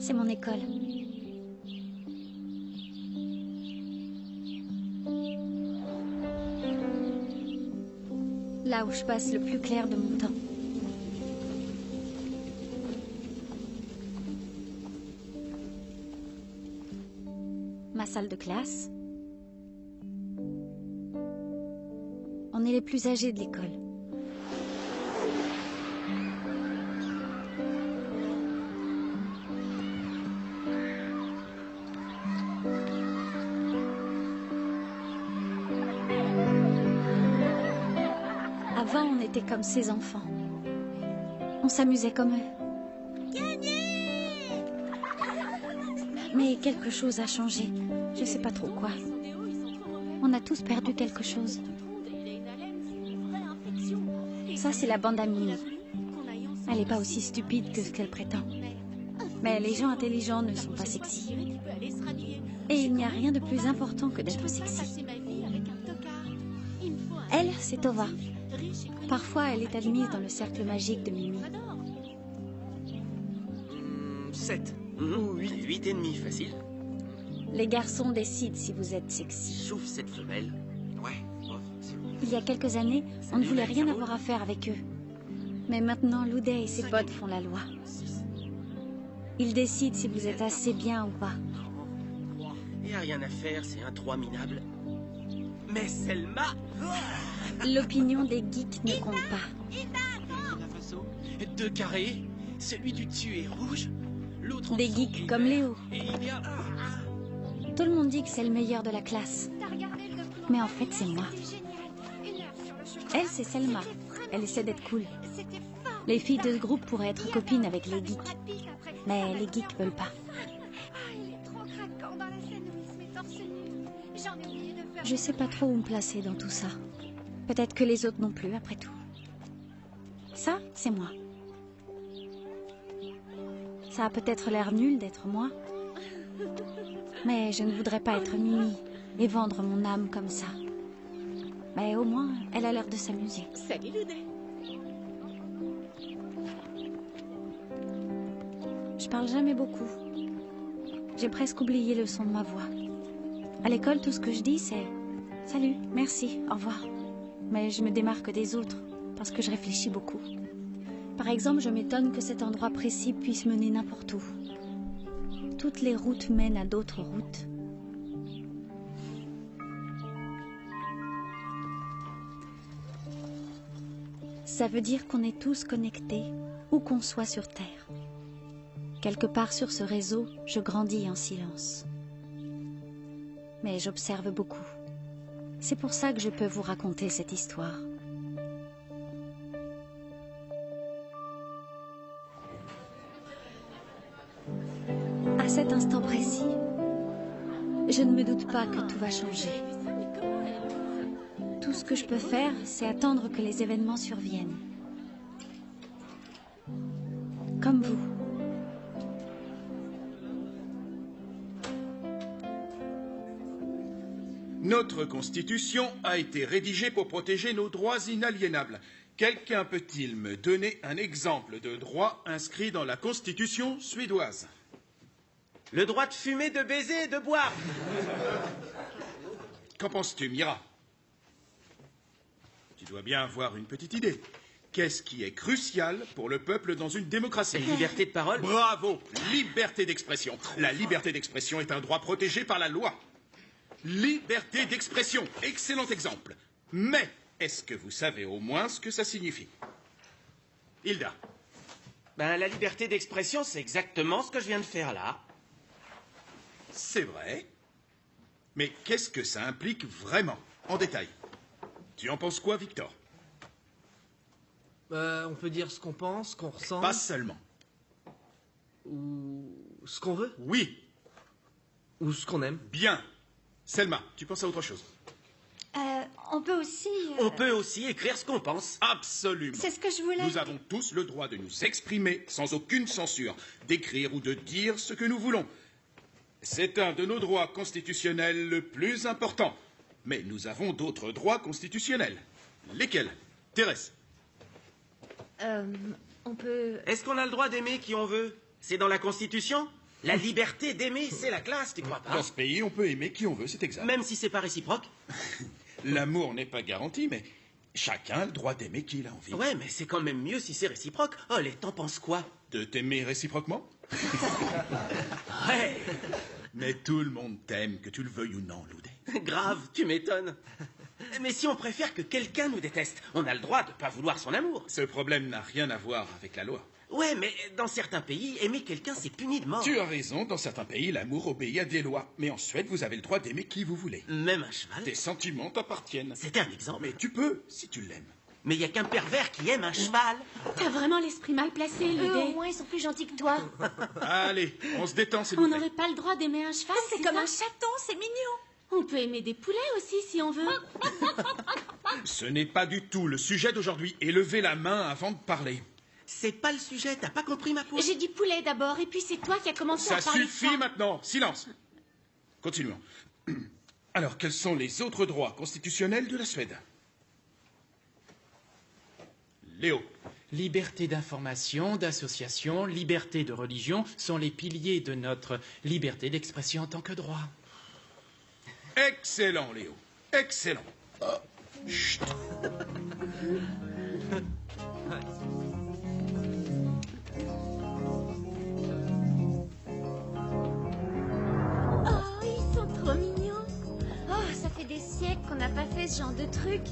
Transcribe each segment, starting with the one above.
C'est mon école. Là où je passe le plus clair de mon temps. Ma salle de classe. On est les plus âgés de l'école. Avant, on était comme ces enfants. On s'amusait comme eux. Mais quelque chose a changé. Je sais pas trop quoi. On a tous perdu quelque chose. Ça, c'est la bande à Mimi. Elle n'est pas aussi stupide que ce qu'elle prétend. Mais les gens intelligents ne sont pas sexy. Et il n'y a rien de plus important que d'être sexy. Elle, c'est Tova. Parfois, elle est admise dans le cercle magique de Mimi. 7 ou 8 et demi, facile. Les garçons décident si vous êtes sexy. Sauf cette femelle. Ouais. Il y a quelques années, on ne voulait rien avoir à faire avec eux. Mais maintenant, Loudet et ses potes font la loi. Ils décident si vous êtes assez bien ou pas. Il n'y a rien à faire, c'est un 3 minable. Mais Selma... L'opinion des geeks ne compte pas. 2 carrés, celui du dessus est rouge, l'autre... Des geeks comme Léo. Et il y a... Tout le monde dit que c'est le meilleur de la classe. Mais en fait, c'est moi. Elle, c'est Selma. Elle essaie d'être cool. Les filles de ce groupe pourraient être copines avec les geeks. Mais les geeks veulent pas. Je sais pas trop où me placer dans tout ça. Peut-être que les autres non plus, après tout. Ça, c'est moi. Ça a peut-être l'air nul d'être moi. Mais je ne voudrais pas être Mimi et vendre mon âme comme ça. Mais au moins, elle a l'air de s'amuser. Salut, Loudet. Je parle jamais beaucoup. J'ai presque oublié le son de ma voix. À l'école, tout ce que je dis, c'est « Salut, merci, au revoir ». Mais je me démarque des autres, parce que je réfléchis beaucoup. Par exemple, je m'étonne que cet endroit précis puisse mener n'importe où. Toutes les routes mènent à d'autres routes. Ça veut dire qu'on est tous connectés, où qu'on soit sur Terre. Quelque part sur ce réseau, je grandis en silence. Mais j'observe beaucoup. C'est pour ça que je peux vous raconter cette histoire. À cet instant précis, je ne me doute pas que tout va changer. Tout ce que je peux faire, c'est attendre que les événements surviennent. Comme vous. Notre Constitution a été rédigée pour protéger nos droits inaliénables. Quelqu'un peut-il me donner un exemple de droit inscrit dans la Constitution suédoise? Le droit de fumer, de baiser et de boire. Qu'en penses-tu, Mira? Tu dois bien avoir une petite idée. Qu'est-ce qui est crucial pour le peuple dans une démocratie? La liberté de parole. Bravo! Liberté d'expression. La liberté d'expression est un droit protégé par la loi. Liberté d'expression. Excellent exemple. Mais, est-ce que vous savez au moins ce que ça signifie? Hilda? Ben, la liberté d'expression, c'est exactement ce que je viens de faire là. C'est vrai. Mais qu'est-ce que ça implique vraiment, en détail? Tu en penses quoi, Victor? On peut dire ce qu'on pense, ce qu'on ressent. Pas seulement. Ou ce qu'on veut. Oui. Ou ce qu'on aime. Bien. Selma, tu penses à autre chose? On peut aussi... On peut aussi écrire ce qu'on pense. Absolument. C'est ce que je voulais... Nous avons tous le droit de nous exprimer sans aucune censure, d'écrire ou de dire ce que nous voulons. C'est un de nos droits constitutionnels le plus important. Mais nous avons d'autres droits constitutionnels. Lesquels? Thérèse? On peut... Est-ce qu'on a le droit d'aimer qui on veut? C'est dans la Constitution? La liberté d'aimer, c'est la classe, tu crois pas? Dans ce pays, on peut aimer qui on veut, c'est exact. Même si c'est pas réciproque? L'amour n'est pas garanti, mais chacun a le droit d'aimer qui il a envie. Ouais, mais c'est quand même mieux si c'est réciproque. Oh, les t'en penses quoi? De t'aimer réciproquement? Ouais. Mais tout le monde t'aime, que tu le veuilles ou non, Loudet. Grave, tu m'étonnes. Mais si on préfère que quelqu'un nous déteste, on a le droit de pas vouloir son amour. Ce problème n'a rien à voir avec la loi. Ouais, mais dans certains pays, aimer quelqu'un, c'est puni de mort. Tu as raison, dans certains pays, l'amour obéit à des lois. Mais en Suède, vous avez le droit d'aimer qui vous voulez. Même un cheval. Tes sentiments t'appartiennent. C'était un exemple. Mais tu peux, si tu l'aimes. Mais il y a qu'un pervers qui aime un cheval. T'as vraiment l'esprit mal placé, Eux, au Ludé. moins, ils sont plus gentils que toi. Allez, on se détend, s'il On vous plaît. n'aurait pas le droit d'aimer un cheval, C'est comme ça un chaton, c'est mignon. On peut aimer des poulets aussi, si on veut. Ce n'est pas du tout le sujet d'aujourd'hui. Et levez la main avant de parler. C'est pas le sujet, t'as pas compris ma poule? J'ai dit poulet d'abord, et puis c'est toi qui as commencé Ça à parler de suffit ça. maintenant. Silence. Continuons. Alors, quels sont les autres droits constitutionnels de la Suède? Léo. Liberté d'information, d'association, liberté de religion sont les piliers de notre liberté d'expression en tant que droit. Excellent, Léo. Excellent. Chut. Oh, ils sont trop mignons. Oh, ça fait des siècles qu'on n'a pas fait ce genre de truc.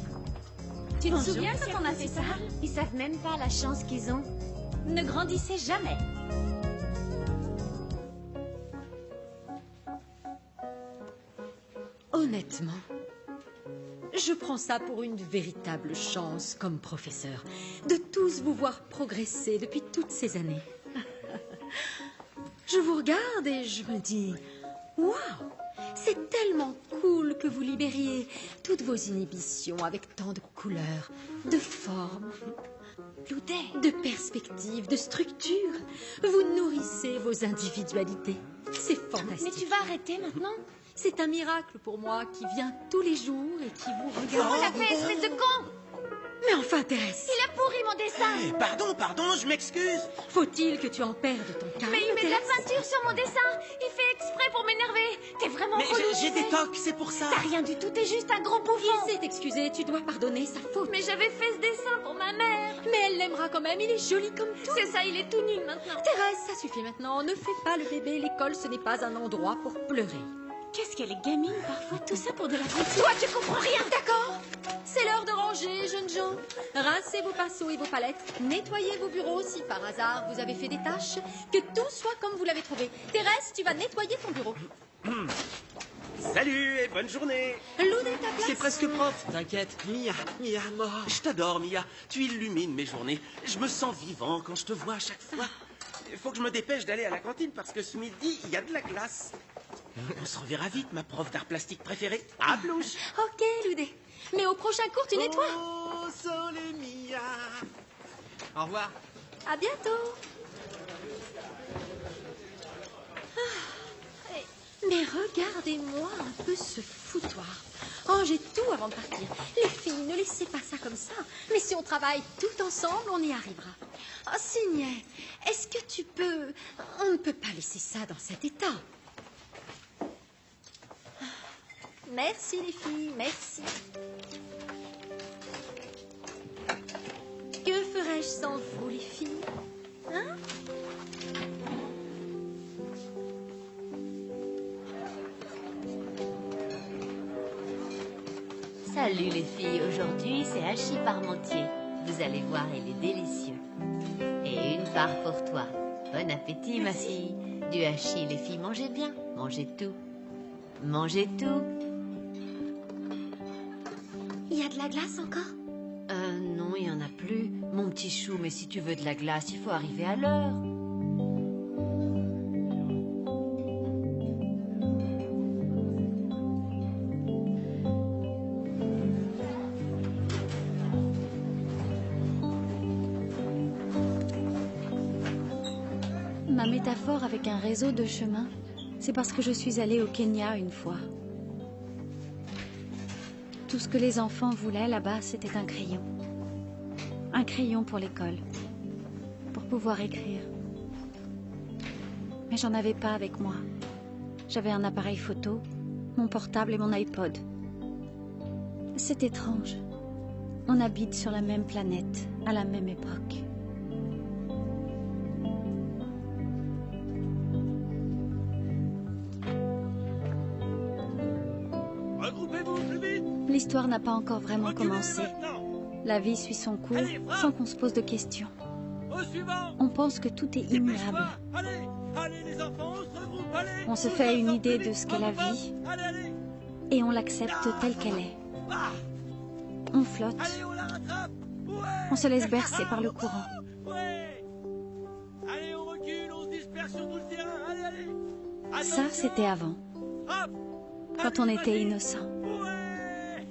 Tu te souviens quand on a fait ça? Ils savent même pas la chance qu'ils ont. Ne grandissez jamais. Honnêtement, je prends ça pour une véritable chance comme professeur, de tous vous voir progresser depuis toutes ces années. Je vous regarde et je me dis, waouh, c'est tellement cool que vous libériez toutes vos inhibitions avec tant de couleurs, de formes, de perspectives, de structures. Vous nourrissez vos individualités. C'est fantastique. Mais tu vas arrêter maintenant? C'est un miracle pour moi qui vient tous les jours et qui vous regarde. On l'a fait, espèce de con! Mais enfin, Thérèse, Il a pourri mon dessin! Eh, pardon, je m'excuse. faut-il que tu en perdes ton calme, Mais il met de la Thérèse? peinture sur mon dessin! Il fait exprès pour m'énerver! T'es vraiment Mais relou, j'ai tu des sais. tocs, c'est pour ça. T'as rien du tout, t'es juste un gros bouffon! Il s'est excusé, tu dois pardonner sa faute. Mais j'avais fait ce dessin pour ma mère! Mais elle l'aimera quand même, il est joli comme tout. C'est ça, il est tout nul maintenant! Thérèse, ça suffit maintenant, ne fais pas le bébé, l'école ce n'est pas un endroit pour pleurer. Qu'est-ce qu'elle est gamine parfois, tout ça pour de la peinture. Toi, tu comprends rien! D'accord, c'est l'heure de ranger, jeunes gens. Rincez vos pinceaux et vos palettes, nettoyez vos bureaux si par hasard vous avez fait des tâches, que tout soit comme vous l'avez trouvé. Thérèse, tu vas nettoyer ton bureau. Salut et bonne journée. Loudé ta place. C'est presque propre. T'inquiète. Mia, mort. Je t'adore, Mia. Tu illumines mes journées. Je me sens vivant quand je te vois à chaque fois. Il faut que je me dépêche d'aller à la cantine parce que ce midi, il y a de la glace. On se reverra vite, ma prof d'art plastique préférée. À blouche. Ok, Loudé. Mais au prochain cours, tu nettoies. Oh, Sole Mia. Au revoir. À bientôt. Mais regardez-moi un peu ce foutoir. Oh, j'ai tout avant de partir. Les filles, ne laissez pas ça comme ça. Mais si on travaille tout ensemble, on y arrivera. Oh, Signet, est-ce que tu peux... On ne peut pas laisser ça dans cet état. Merci les filles, merci. Que ferais-je sans vous les filles? Hein? Salut les filles, aujourd'hui c'est hachis parmentier. Vous allez voir, il est délicieux. Et une part pour toi. Bon appétit ma fille. Du hachis, les filles, mangez bien. Mangez tout. Mangez tout. Il y a de la glace encore? Non, il n'y en a plus. Mon petit chou, mais si tu veux de la glace, il faut arriver à l'heure. Ma métaphore avec un réseau de chemins, c'est parce que je suis allée au Kenya une fois. Tout ce que les enfants voulaient là-bas, c'était un crayon. Un crayon pour l'école, pour pouvoir écrire. mais j'en avais pas avec moi. J'avais un appareil photo, mon portable et mon iPod. C'est étrange. On habite sur la même planète, à la même époque. Regroupez-vous plus vite. L'histoire n'a pas encore vraiment commencé. Maintenant. La vie suit son cours Allez, frappe. sans qu'on se pose de questions. Au suivant. On pense que tout est immuable. Dépêche-toi. Allez, allez les enfants, on se regroupe, allez. On se Tous fait une ensemble, idée plus de vite. ce qu'est la Hop, hop. vie Allez, allez. et on l'accepte telle qu'elle est. Ah. On flotte, Allez, on la rattrape. Ouais. on se laisse bercer par le courant. Ouais. Allez, on recule, on se disperse sur tout le terrain. Allez, allez. Ça, Attention. c'était avant, Hop. quand on Allez, était vas-y. innocent. Ouais.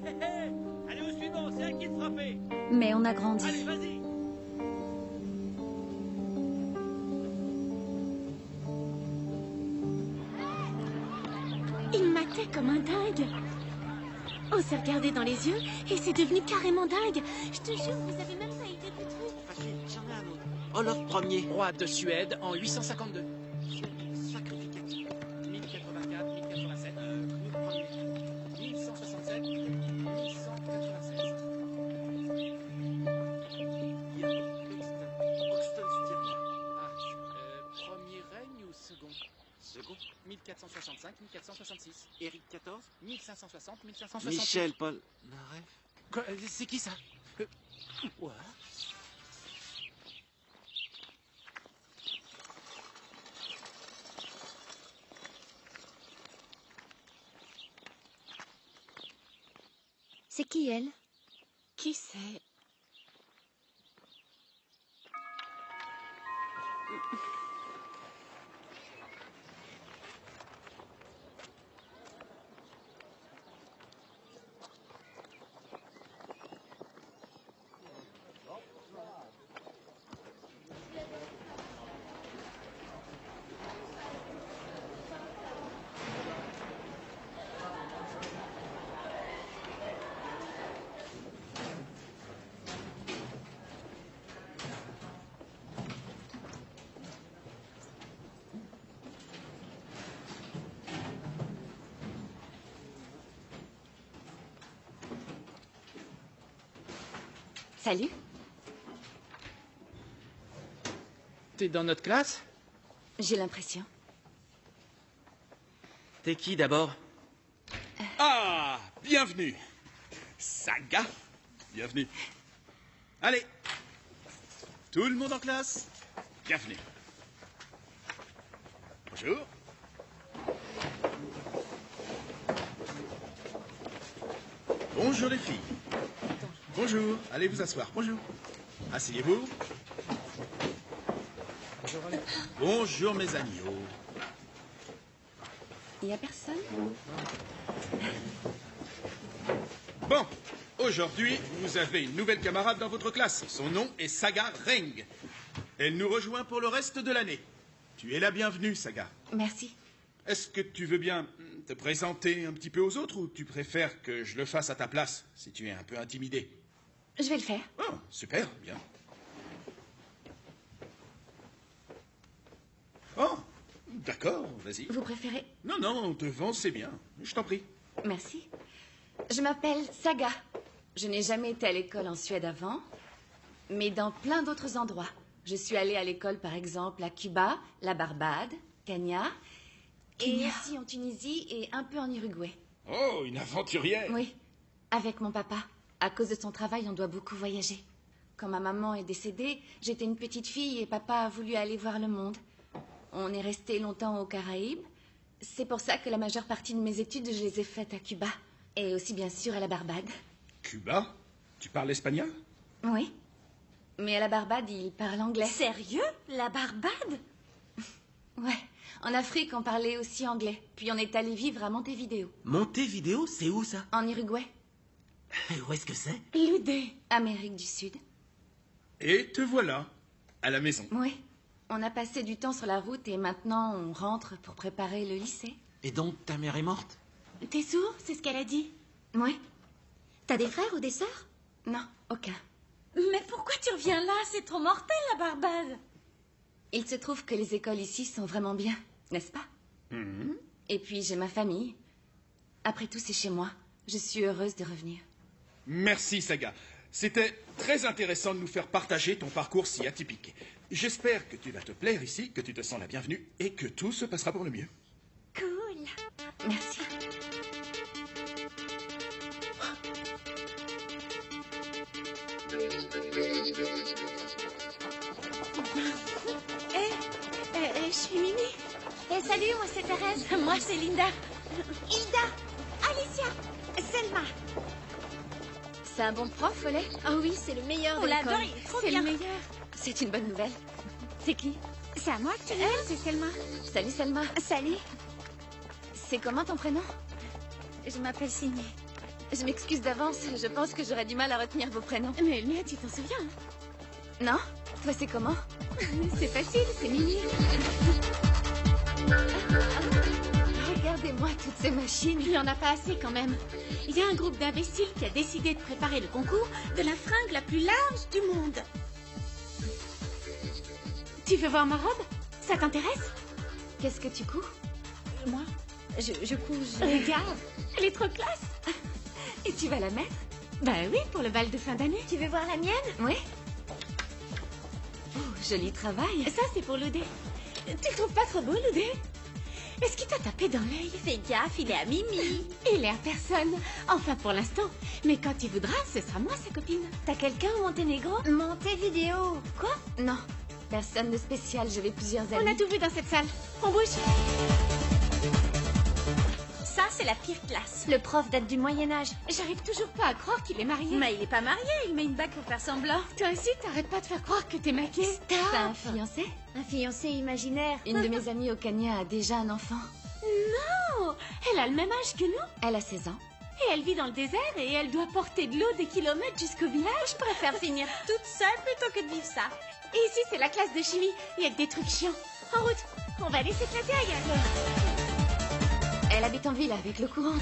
Allez, au suivant, c'est à qui de frapper. Mais on a Allez, grandi. vas-y. Il matait comme un dingue. On s'est regardé dans les yeux et c'est devenu carrément dingue. Je te jure, vous avez même pas idée du truc. Facile, j'en ai un autre. Olaf Ier. Roi de Suède en 852. Sacrificatif. 1084, 1087, Knut Ier. 1167, 1196. Oxton Sutherland. Premier règne ou second Second. 1465, 1466. Éric XIV. 1560, 1560. Michel Paul. Narev. Quoi, c'est qui ça Quoi C'est qui elle? Qui c'est? Salut. T'es dans notre classe J'ai l'impression. T'es qui d'abord? Ah, bienvenue. Saga, bienvenue. Allez, tout le monde en classe, bienvenue. Bonjour. Bonjour les filles. Bonjour, allez vous asseoir, bonjour. Asseyez-vous. Bonjour mes agneaux. Il n'y a personne? Bon, aujourd'hui, vous avez une nouvelle camarade dans votre classe. Son nom est Saga Reng. Elle nous rejoint pour le reste de l'année. Tu es la bienvenue, Saga. Merci. Est-ce que tu veux bien te présenter un petit peu aux autres ou tu préfères que je le fasse à ta place, si tu es un peu intimidé? Je vais le faire. Oh, super, bien. Oh, d'accord, vas-y. Vous préférez? Non, non, devant, c'est bien. Je t'en prie. Merci. Je m'appelle Saga. Je n'ai jamais été à l'école en Suède avant, mais dans plein d'autres endroits. Je suis allée à l'école, par exemple, à Cuba, la Barbade, Kenya, et aussi en Tunisie et un peu en Uruguay. Oh, une aventurière. Oui, avec mon papa. À cause de son travail, on doit beaucoup voyager. Quand ma maman est décédée, j'étais une petite fille et papa a voulu aller voir le monde. On est resté longtemps aux Caraïbes. C'est pour ça que la majeure partie de mes études, je les ai faites à Cuba. Et aussi, bien sûr, à la Barbade. Cuba? Tu parles espagnol? Oui. Mais à la Barbade, ils parlent anglais. Sérieux? La Barbade? Ouais. En Afrique, on parlait aussi anglais. Puis on est allé vivre à Montevideo, Montevideo, c'est où ça? en Uruguay. Où est-ce que c'est? Loudé. Amérique du Sud. Et te voilà, à la maison. Oui. On a passé du temps sur la route et maintenant on rentre pour préparer le lycée. Et donc, ta mère est morte? T'es sourd? C'est ce qu'elle a dit. Oui. T'as des frères ou des sœurs? Non, aucun. Mais pourquoi tu reviens là? C'est trop mortel, la Barbade. Il se trouve que les écoles ici sont vraiment bien. n'est-ce pas? Et puis j'ai ma famille. Après tout, c'est chez moi. Je suis heureuse de revenir. Merci, Saga. C'était très intéressant de nous faire partager ton parcours si atypique. J'espère que tu vas te plaire ici, que tu te sens la bienvenue et que tout se passera pour le mieux. Cool. Merci. Je suis Mimi. Salut, moi c'est Thérèse. Moi, c'est Linda. Hilda. Alicia. Selma. C'est un bon prof, Follet? Oh oui, c'est le meilleur On de l'adore, l'école. il est trop C'est bien. le meilleur. C'est une bonne nouvelle. C'est qui? C'est à moi que tu dis? C'est Selma. Salut, Selma. Salut. C'est comment ton prénom? Je m'appelle Signe. Je m'excuse d'avance. Je pense que j'aurais du mal à retenir vos prénoms. Mais le mien, tu t'en souviens? Non? Toi, c'est comment? C'est facile, c'est Mimi. Regardez-moi toutes ces machines. Il n'y en a pas assez quand même. Il y a un groupe d'imbéciles qui a décidé de préparer le concours de la fringue la plus large du monde. Tu veux voir ma robe? Ça t'intéresse? Qu'est-ce que tu couds? Moi? Je couds. Regarde, elle est trop classe. Et tu vas la mettre? Bah oui, pour le bal de fin d'année. Tu veux voir la mienne? Oui. Oh, joli travail. Ça, c'est pour Loudé. Tu le trouves pas trop beau, Loudé? Est-ce qu'il t'a tapé dans l'œil? Fais gaffe, il est à Mimi. Il est à personne. Enfin, pour l'instant. Mais quand il voudra, ce sera moi, sa copine. T'as quelqu'un au Monténégro? Montevideo. Quoi? Non, personne de spécial. Je vais plusieurs On amis. a tout vu dans cette salle. On bouge. Ça, c'est la pire classe. Le prof date du Moyen-Âge. J'arrive toujours pas à croire qu'il est marié. Mais il est pas marié, il met une bague pour faire semblant. Toi aussi, t'arrêtes pas de faire croire que t'es maquée. T'as un fiancé? Un fiancé imaginaire. Une de mes amies au Kenya a déjà un enfant. Non, elle a le même âge que nous. Elle a 16 ans. Et elle vit dans le désert et elle doit porter de l'eau des kilomètres jusqu'au village. Je préfère finir toute seule plutôt que de vivre ça. Et ici, c'est la classe de chimie. Il y a que des trucs chiants. En route, on va aller s'éclater ailleurs. Elle habite en ville avec le courant.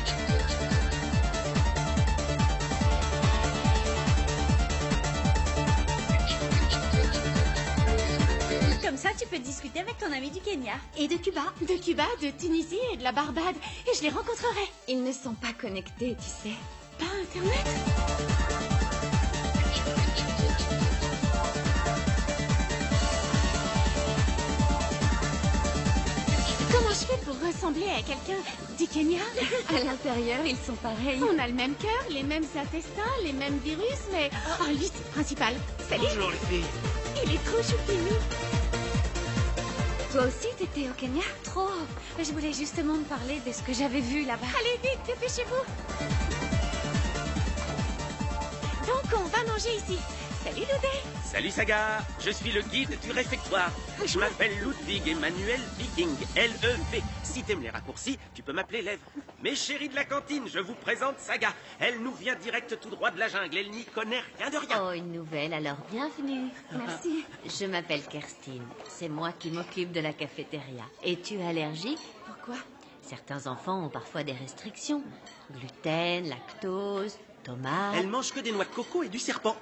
Comme ça, tu peux discuter avec ton ami du Kenya. Et de Cuba. De Cuba, de Tunisie et de la Barbade. Et je les rencontrerai. Ils ne sont pas connectés, tu sais. Pas Internet? Comment je fais pour ressembler à quelqu'un du Kenya? À l'intérieur, ils sont pareils. On a le même cœur, les mêmes intestins, les mêmes virus, mais... Oh, lui, c'est le principal. Salut. Bonjour les filles. Il est trop choupimi. Toi aussi, t'étais au Kenya? Trop. Je voulais justement te parler de ce que j'avais vu là-bas. Allez, vite, dépêchez-vous. Donc, on va manger ici. Salut, Loudé. Salut Saga, je suis le guide du réfectoire. Je m'appelle Ludwig Emmanuel Viking, L-E-V. Si t'aimes les raccourcis, tu peux m'appeler Lèvres. Mes chéris de la cantine, je vous présente Saga. Elle nous vient direct tout droit de la jungle, elle n'y connaît rien de rien. Oh, une nouvelle, alors bienvenue. Merci. Je m'appelle Kerstin. C'est moi qui m'occupe de la cafétéria. Es-tu allergique? Pourquoi? Certains enfants ont parfois des restrictions. Gluten, lactose, tomates... Elle mange que des noix de coco et du serpent.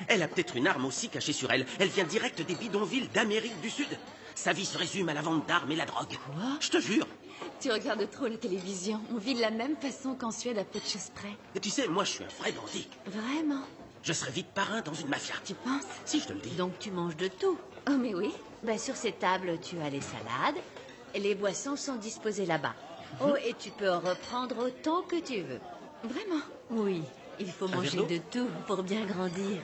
Elle a peut-être une arme aussi cachée sur elle. Elle vient direct des bidonvilles d'Amérique du Sud. Sa vie se résume à la vente d'armes et la drogue. Quoi? Je te jure. Tu regardes trop la télévision. On vit de la même façon qu'en Suède à peu de choses près. Et tu sais, moi je suis un vrai bandit. Vraiment? Je serais vite parrain dans une mafia. Tu penses? Si je te le dis. Donc tu manges de tout. Oh, mais oui. Ben, sur ces tables, tu as les salades. Les boissons sont disposées là-bas. Oh, et tu peux en reprendre autant que tu veux. Vraiment? Oui, il faut manger verre d'eau de tout pour bien grandir.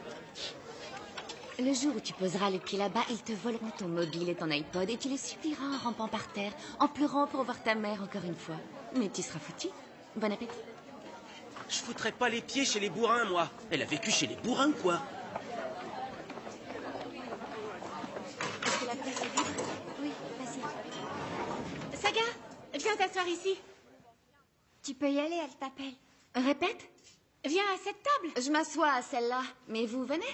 Le jour où tu poseras les pieds là-bas, ils te voleront ton mobile et ton iPod et tu les supplieras en rampant par terre, en pleurant pour voir ta mère encore une fois. Mais tu seras foutu. Bon appétit. Je foutrais pas les pieds chez les bourrins, moi. Elle a vécu chez les bourrins, quoi. Est-ce que la place est vide? Oui, vas-y. Saga, viens t'asseoir ici. Tu peux y aller, elle t'appelle. Répète. Viens à cette table. Je m'assois à celle-là. Mais vous venez?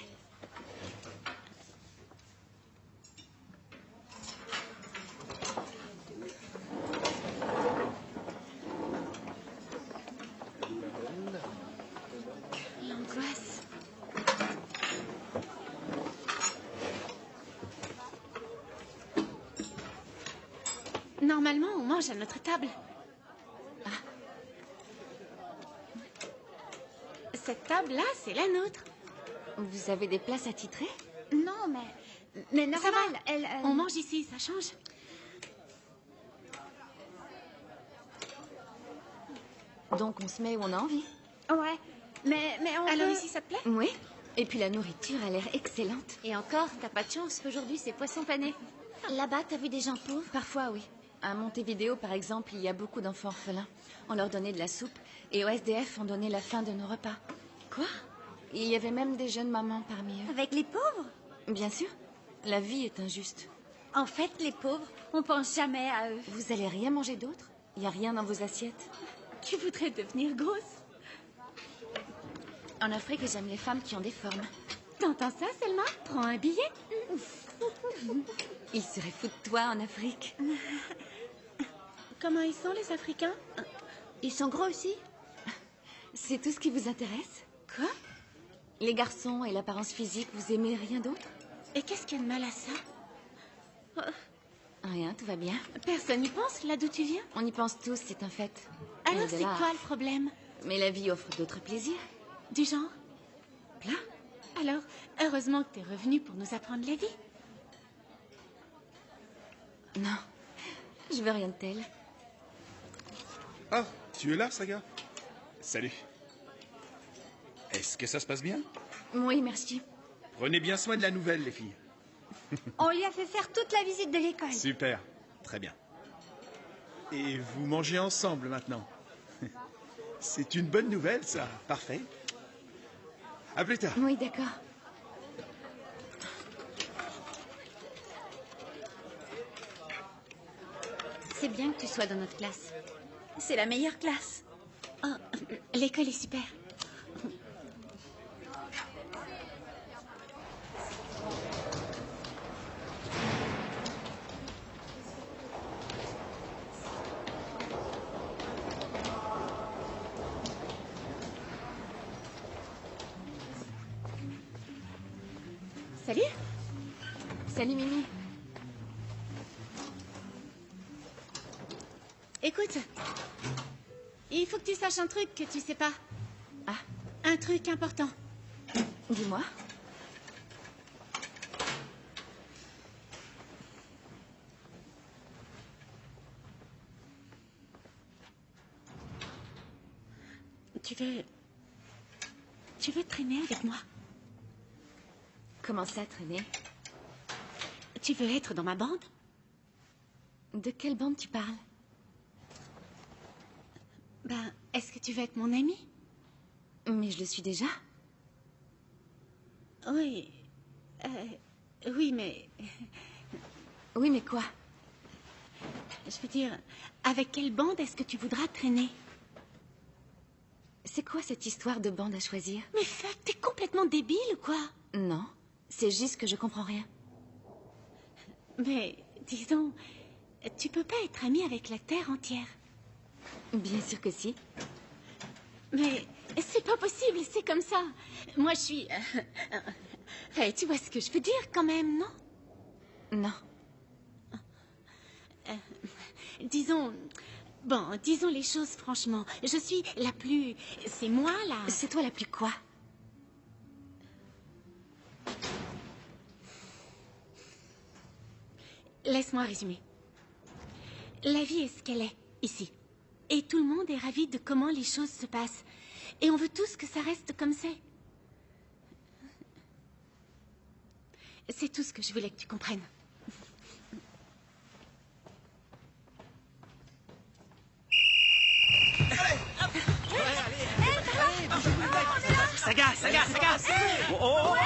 L'angoisse. Normalement, on mange à notre table. Cette table-là, c'est la nôtre. Vous avez des places attitrées? Non, mais normal. Ça va, On mange ici, ça change. Donc on se met où on a envie. Ouais, mais on Alors peut- ici, ça te plaît? Oui. Et puis la nourriture a l'air excellente. Et encore, t'as pas de chance. Aujourd'hui, c'est poisson pané. Là-bas, t'as vu des gens pauvres? Parfois, oui. À Montevideo, par exemple, il y a beaucoup d'enfants orphelins. On leur donnait de la soupe. Et au SDF, on donnait la fin de nos repas. Quoi? Il y avait même des jeunes mamans parmi eux. Avec les pauvres? Bien sûr. La vie est injuste. En fait, les pauvres, on pense jamais à eux. Vous allez rien manger d'autre? Il n'y a rien dans vos assiettes? Tu voudrais devenir grosse? En Afrique, j'aime les femmes qui ont des formes. T'entends ça, Selma? Prends un billet. Ils seraient fous de toi en Afrique. Comment ils sont, les Africains? Ils sont gros aussi? C'est tout ce qui vous intéresse? Quoi? Les garçons et l'apparence physique, vous aimez rien d'autre? Et qu'est-ce qu'il y a de mal à ça? Rien, tout va bien. Personne n'y pense, là d'où tu viens? On y pense tous, c'est un fait. Alors Mais de c'est là- quoi le problème? Mais la vie offre d'autres plaisirs. Du genre? Plein. Alors, heureusement que t'es revenu pour nous apprendre la vie. Non, je veux rien de tel. Ah, tu es là, Saga? Salut. Est-ce que ça se passe bien? Oui, merci. Prenez bien soin de la nouvelle, les filles. On lui a fait faire toute la visite de l'école. Super, très bien. Et vous mangez ensemble maintenant. C'est une bonne nouvelle, ça. Parfait. À plus tard. Oui, d'accord. C'est bien que tu sois dans notre classe. C'est la meilleure classe. Oh, l'école est super. Salut. Salut, Mimi. Écoute, il faut que tu saches un truc que tu sais pas. Ah, Un truc important. dis-moi. Tu veux traîner avec moi? Comment ça, traîner? Tu veux être dans ma bande? De quelle bande tu parles? Ben, est-ce que tu veux être mon ami? Mais je le suis déjà. Oui. Oui, mais... Oui, mais quoi? Je veux dire, avec quelle bande est-ce que tu voudras traîner? C'est quoi cette histoire de bande à choisir? Mais fuck, t'es complètement débile ou quoi? Non, c'est juste que je comprends rien. Mais, disons, tu peux pas être ami avec la Terre entière. Bien sûr que si. Mais c'est pas possible, c'est comme ça. Moi, je suis... Hey, tu vois ce que je veux dire quand même, non? Non. Disons... Bon, disons les choses franchement. Je suis la plus... C'est moi, là. C'est toi la plus quoi? Laisse-moi résumer. La vie est ce qu'elle est, ici. Et tout le monde est ravi de comment les choses se passent. Et on veut tous que ça reste comme c'est. C'est tout ce que je voulais que tu comprennes. Saga, Saga, Saga. Oh, oh, oh,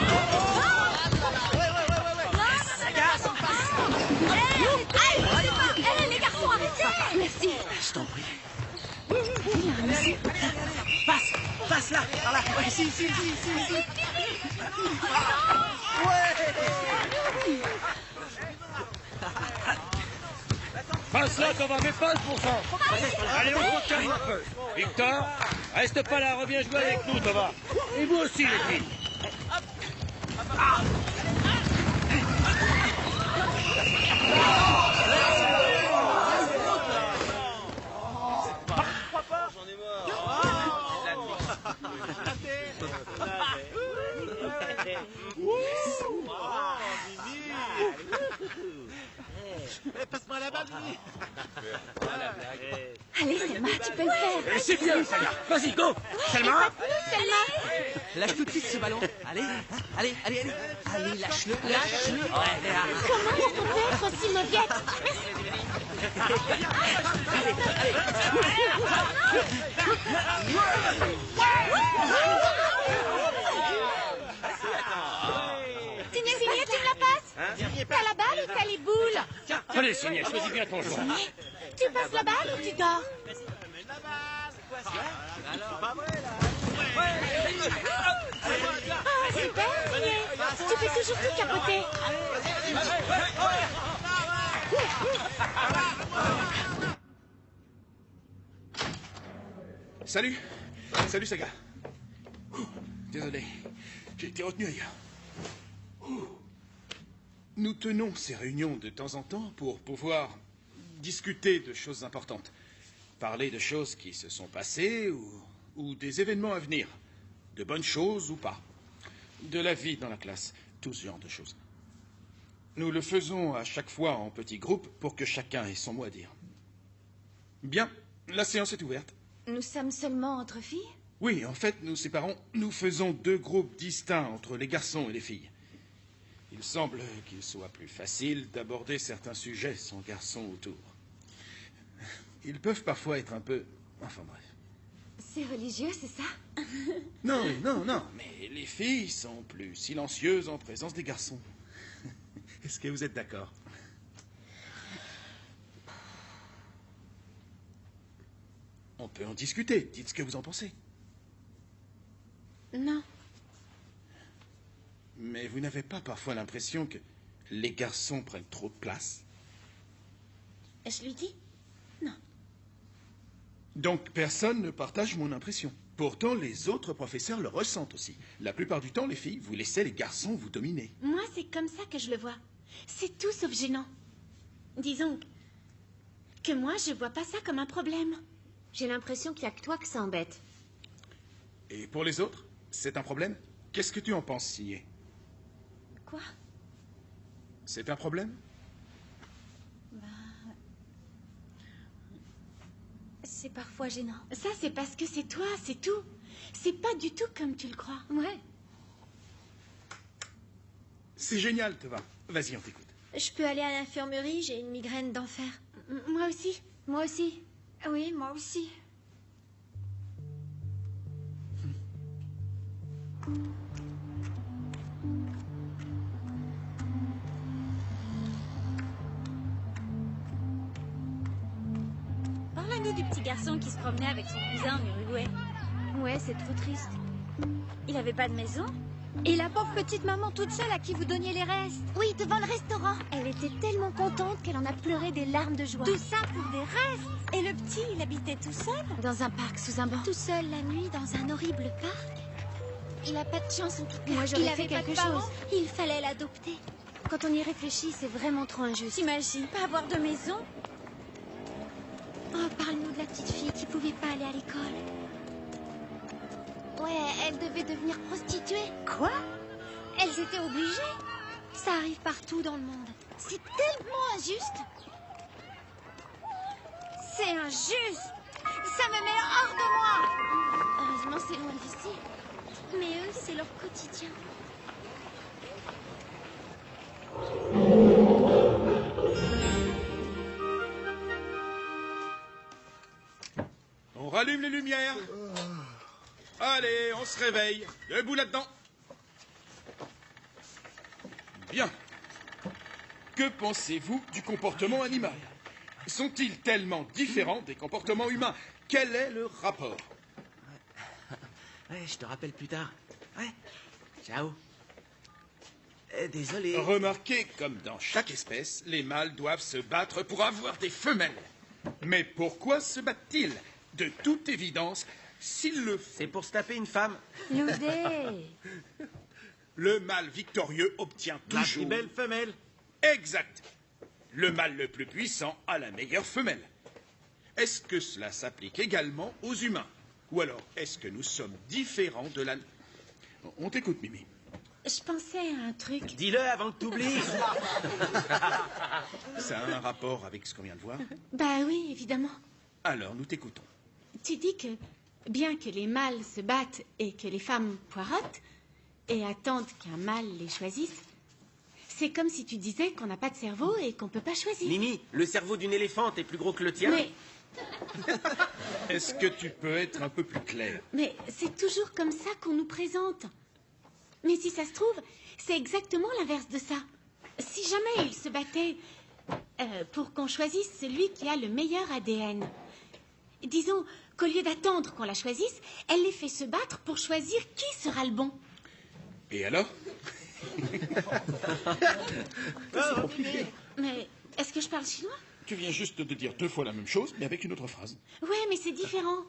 Hé, les garçons, arrêtez! Merci. je t'en prie. Passe, passe là, par là. Ouais, ici, ici, ici, ici, ici. Passe là qu'on va mettre pas le pourcent. Allez, on se calme un peu. Victor, reste pas là, reviens jouer avec nous, Thomas. Et vous aussi, les filles. Allez, Selma, tu peux le faire. C'est bien, Selma. Vas-y, go. Selma. Lâche tout de suite ce ballon. Allez, allez, allez, allez. Allez, lâche-le, lâche-le. Comment on peut être aussi mauviette? Signé, tu me la passes? T'as la balle ou t'as les boules? Allez, Signé, choisis bien ton joueur. Tu passes la balle ou tu dors? Ah, super, Signé. Tu fais toujours tout capoter. Salut. Salut, Saga. Désolé, j'ai été retenu ailleurs. Nous tenons ces réunions de temps en temps pour pouvoir discuter de choses importantes. Parler de choses qui se sont passées ou des événements à venir. De bonnes choses ou pas. De la vie dans la classe. Tout ce genre de choses. Nous le faisons à chaque fois en petits groupes pour que chacun ait son mot à dire. Bien, la séance est ouverte. Nous sommes seulement entre filles? Oui, en fait, nous faisons 2 groupes distincts entre les garçons et les filles. Il semble qu'il soit plus facile d'aborder certains sujets sans garçons autour. Ils peuvent parfois être un peu... Enfin bref. C'est religieux, c'est ça? Non, mais les filles sont plus silencieuses en présence des garçons. Est-ce que vous êtes d'accord? On peut en discuter. Dites ce que vous en pensez. Non. Mais vous n'avez pas parfois l'impression que les garçons prennent trop de place? Je lui dis? Non. Donc personne ne partage mon impression. Pourtant, les autres professeurs le ressentent aussi. La plupart du temps, les filles, vous laissez les garçons vous dominer. Moi, c'est comme ça que je le vois. C'est tout sauf gênant. Disons que moi, je vois pas ça comme un problème. J'ai l'impression qu'il n'y a que toi que ça embête. Et pour les autres, c'est un problème? Qu'est-ce que tu en penses, Signé? Quoi? C'est un problème? C'est parfois gênant. Ça, c'est parce que c'est toi, c'est tout. C'est pas du tout comme tu le crois. Ouais. C'est génial, Tova. Vas-y, on t'écoute. Je peux aller à l'infirmerie, j'ai une migraine d'enfer. Moi aussi. Moi aussi. Oui, moi aussi. Parle-nous du petit garçon qui se promenait avec son cousin en Uruguay. Ouais, c'est trop triste. Il avait pas de maison? Et la pauvre petite maman toute seule à qui vous donniez les restes. Oui, devant le restaurant. Elle était tellement contente qu'elle en a pleuré des larmes de joie. Tout ça pour des restes. Et le petit, il habitait tout seul? Dans un parc, sous un banc. Tout seul la nuit, dans un horrible parc. Il a pas de chance en tout cas. Moi, j'aurais il fait avait pas quelque de parents. chose. Il fallait l'adopter. Quand on y réfléchit, c'est vraiment trop injuste. T'imagines pas avoir de maison? Oh, parle-nous de la petite fille qui pouvait pas aller à l'école. Ouais, elle devait devenir prostituée. Quoi? Elles étaient obligées. Ça arrive partout dans le monde. C'est tellement injuste. C'est injuste. Ça me met hors de moi. Heureusement, c'est loin d'ici. Mais eux, c'est leur quotidien. On rallume les lumières. Allez, on se réveille. Debout là-dedans. Bien. Que pensez-vous du comportement animal? Sont-ils tellement différents des comportements humains? Quel est le rapport? Ouais, je te rappelle plus tard. Ouais. Ciao. Désolé. Remarquez, comme dans chaque espèce, les mâles doivent se battre pour avoir des femelles. Mais pourquoi se battent-ils? De toute évidence, s'ils le font... C'est pour se taper une femme. Loudé. Le mâle victorieux obtient La toujours... plus belle femelle. Exact. Le mâle le plus puissant a la meilleure femelle. Est-ce que cela s'applique également aux humains? Ou alors, est-ce que nous sommes différents de la... On t'écoute, Mimi. je pensais à un truc. Dis-le avant que t'oublies. Ça a un rapport avec ce qu'on vient de voir? Bah oui, évidemment. Alors, nous t'écoutons. Tu dis que, bien que les mâles se battent et que les femmes poirotent, et attendent qu'un mâle les choisisse, c'est comme si tu disais qu'on n'a pas de cerveau et qu'on peut pas choisir. Mimi, le cerveau d'une éléphante est plus gros que le tien. Est-ce que tu peux être un peu plus clair? Mais c'est toujours comme ça qu'on nous présente. Mais si ça se trouve, c'est exactement l'inverse de ça. Si jamais ils se battaient pour qu'on choisisse celui qui a le meilleur ADN, disons qu'au lieu d'attendre qu'on la choisisse, elle les fait se battre pour choisir qui sera le bon. Et alors? C'est compliqué. Mais est-ce que je parle chinois? Tu viens juste de dire 2 fois la même chose, mais avec une autre phrase. Ouais, mais c'est différent.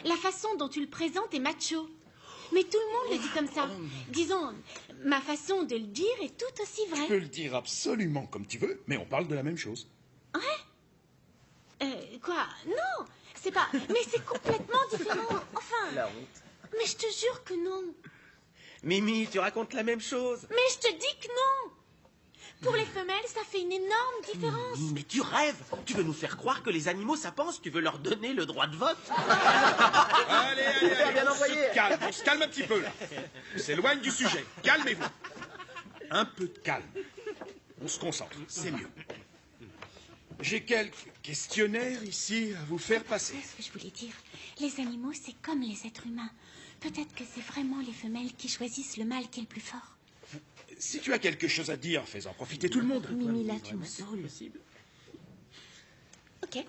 La façon dont tu le présentes est macho. Mais tout le monde le dit comme ça. Disons, ma façon de le dire est tout aussi vraie. Tu peux le dire absolument comme tu veux, mais on parle de la même chose. Ouais? Quoi? Non, c'est pas... Mais c'est complètement différent. Enfin... La honte. Mais je te jure que non. Mimi, tu racontes la même chose. Mais je te dis que non. Pour les femelles, ça fait une énorme différence. Mais tu rêves. Tu veux nous faire croire que les animaux, ça pense. Tu veux leur donner le droit de vote. Allez, bien on envoyé. se calme un petit peu, là. On s'éloigne du sujet. Calmez-vous. Un peu de calme. On se concentre, c'est mieux. J'ai quelques questionnaires ici à vous faire passer. C'est ce que je voulais dire. Les animaux, c'est comme les êtres humains. Peut-être que c'est vraiment les femelles qui choisissent le mâle qui est le plus fort. Si tu as quelque chose à dire, fais-en profiter tout le monde. Mimi, là, tu me saoules. Ok. Ouais,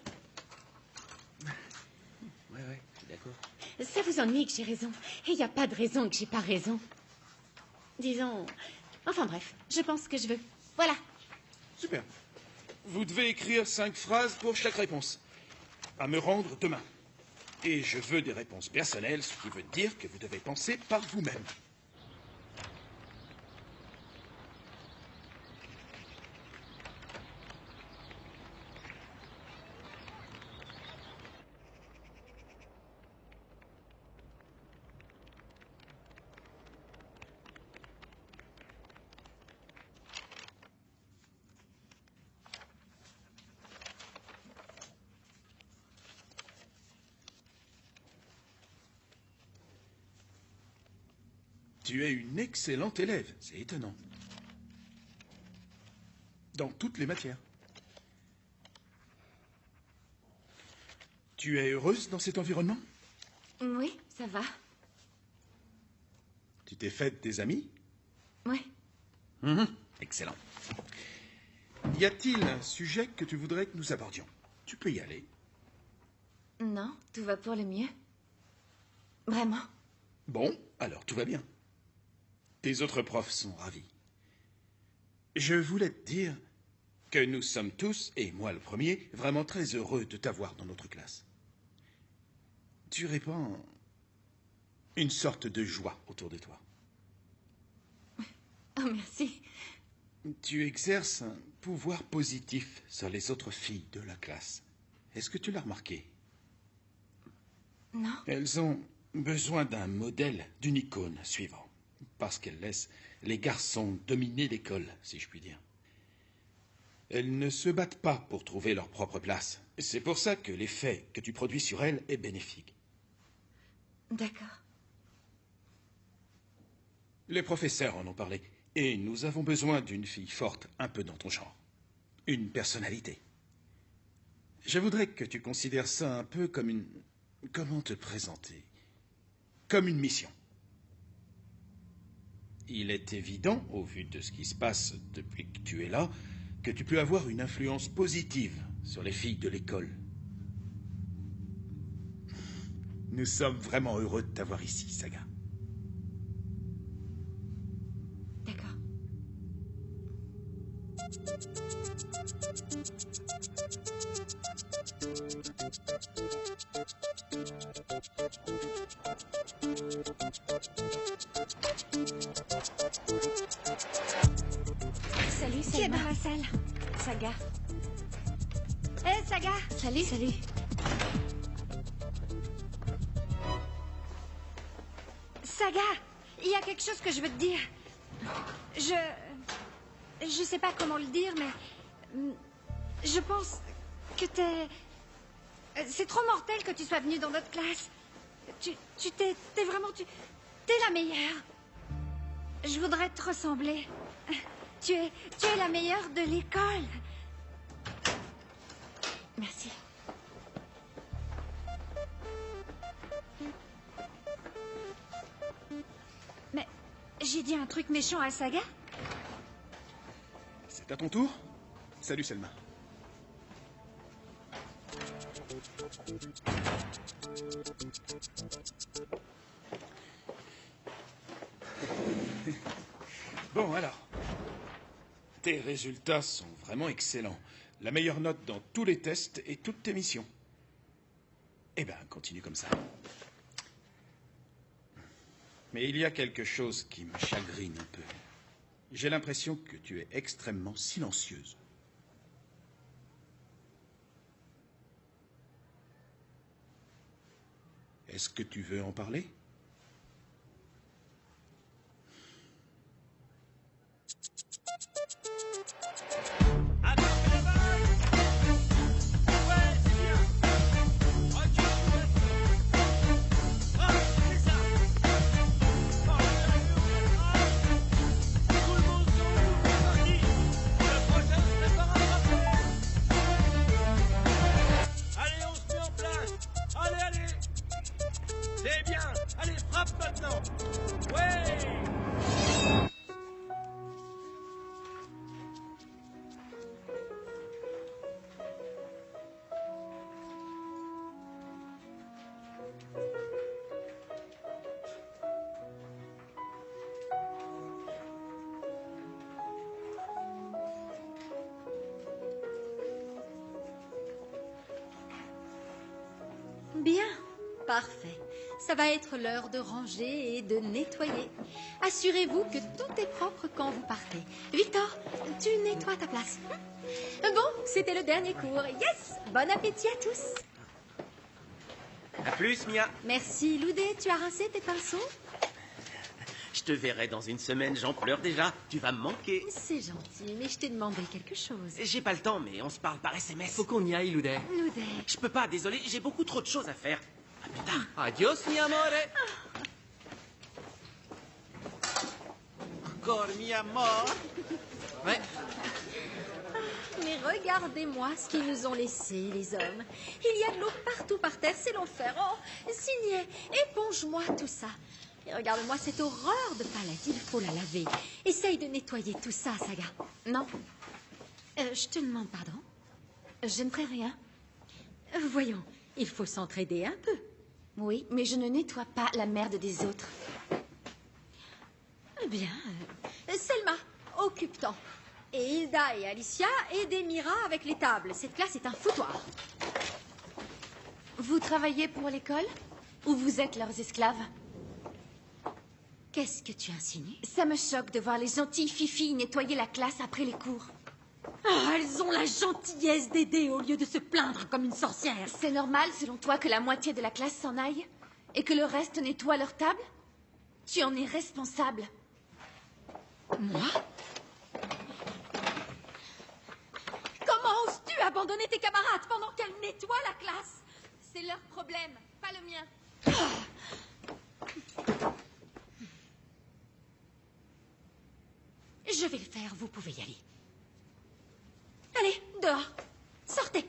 je suis d'accord. Ça vous ennuie que j'ai raison. Et il n'y a pas de raison que j'ai pas raison. Disons... Enfin bref, je pense que je veux. Voilà. Super. Vous devez écrire 5 phrases pour chaque réponse. À me rendre demain. Et je veux des réponses personnelles, ce qui veut dire que vous devez penser par vous-même. Tu es une excellente élève, c'est étonnant. Dans toutes les matières. Tu es heureuse dans cet environnement? Oui, ça va. Tu t'es faite des amis? Oui. Excellent. Y a-t-il un sujet que tu voudrais que nous abordions? Tu peux y aller. Non, tout va pour le mieux. Vraiment. Bon, alors tout va bien. Tes autres profs sont ravis. Je voulais te dire que nous sommes tous, et moi le premier, vraiment très heureux de t'avoir dans notre classe. Tu répands une sorte de joie autour de toi. Oh, merci. Tu exerces un pouvoir positif sur les autres filles de la classe. Est-ce que tu l'as remarqué? Non. Elles ont besoin d'un modèle, d'une icône suivant. Parce qu'elles laissent les garçons dominer l'école, si je puis dire. Elles ne se battent pas pour trouver leur propre place. C'est pour ça que l'effet que tu produis sur elles est bénéfique. D'accord. Les professeurs en ont parlé. Et nous avons besoin d'une fille forte, un peu dans ton genre. Une personnalité. Je voudrais que tu considères ça un peu comme une... Comment te présenter? Comme une mission. Il est évident, au vu de ce qui se passe depuis que tu es là, que tu peux avoir une influence positive sur les filles de l'école. Nous sommes vraiment heureux de t'avoir ici, Saga. D'accord. Salut, Qui est Selma. dans la salle? Saga. Hé, Saga! Salut. Salut. Saga! Il y a quelque chose que je veux te dire. Je sais pas comment le dire, mais... Je pense que t'es... C'est trop mortel que tu sois venue dans notre classe. T'es vraiment... T'es la meilleure. Je voudrais te ressembler. Tu es la meilleure de l'école. Merci. Mais j'ai dit un truc méchant à Saga? C'est à ton tour? Salut, Selma. Bon, alors. Tes résultats sont vraiment excellents. La meilleure note dans tous les tests et toutes tes missions. Eh ben, continue comme ça. Mais il y a quelque chose qui me chagrine un peu. J'ai l'impression que tu es extrêmement silencieuse. Est-ce que tu veux en parler? Bien, parfait. Ça va être l'heure de ranger et de nettoyer. Assurez-vous que tout est propre quand vous partez. Victor, tu nettoies ta place. Bon, c'était le dernier cours. Yes! Bon appétit à tous. À plus, Mia. Merci, Loudé. Tu as rincé tes pinceaux? Je te verrai dans une semaine, j'en pleure déjà. Tu vas me manquer. C'est gentil, mais je t'ai demandé quelque chose. J'ai pas le temps, mais on se parle par SMS. Faut qu'on y aille, Loudé. Loudé. Je peux pas, désolé, j'ai beaucoup trop de choses à faire. À plus tard. Adios, mi amore. Encore mi amor. Ouais. Mais regardez-moi ce qu'ils nous ont laissé, les hommes. Il y a de l'eau partout par terre, c'est l'enfer. Oh, signé, éponge-moi tout ça. Et regarde-moi cette horreur de palette, il faut la laver. Essaye de nettoyer tout ça, Saga. Non, Je te demande pardon. je ne ferai rien. Voyons, il faut s'entraider un peu. Oui, mais je ne nettoie pas la merde des autres. Bien. Selma, occupe-t'en. Et Hilda et Alicia, aidez Mira avec les tables. Cette classe est un foutoir. Vous travaillez pour l'école? Ou vous êtes leurs esclaves? Qu'est-ce que tu insinues? Ça me choque de voir les gentilles filles nettoyer la classe après les cours. Ah, elles ont la gentillesse d'aider au lieu de se plaindre comme une sorcière. C'est normal, selon toi, que la moitié de la classe s'en aille? Et que le reste nettoie leur table? Tu en es responsable. Moi? Comment oses-tu abandonner tes camarades pendant qu'elles nettoient la classe? C'est leur problème, pas le mien. Je vais le faire, vous pouvez y aller. Allez, dehors. Sortez.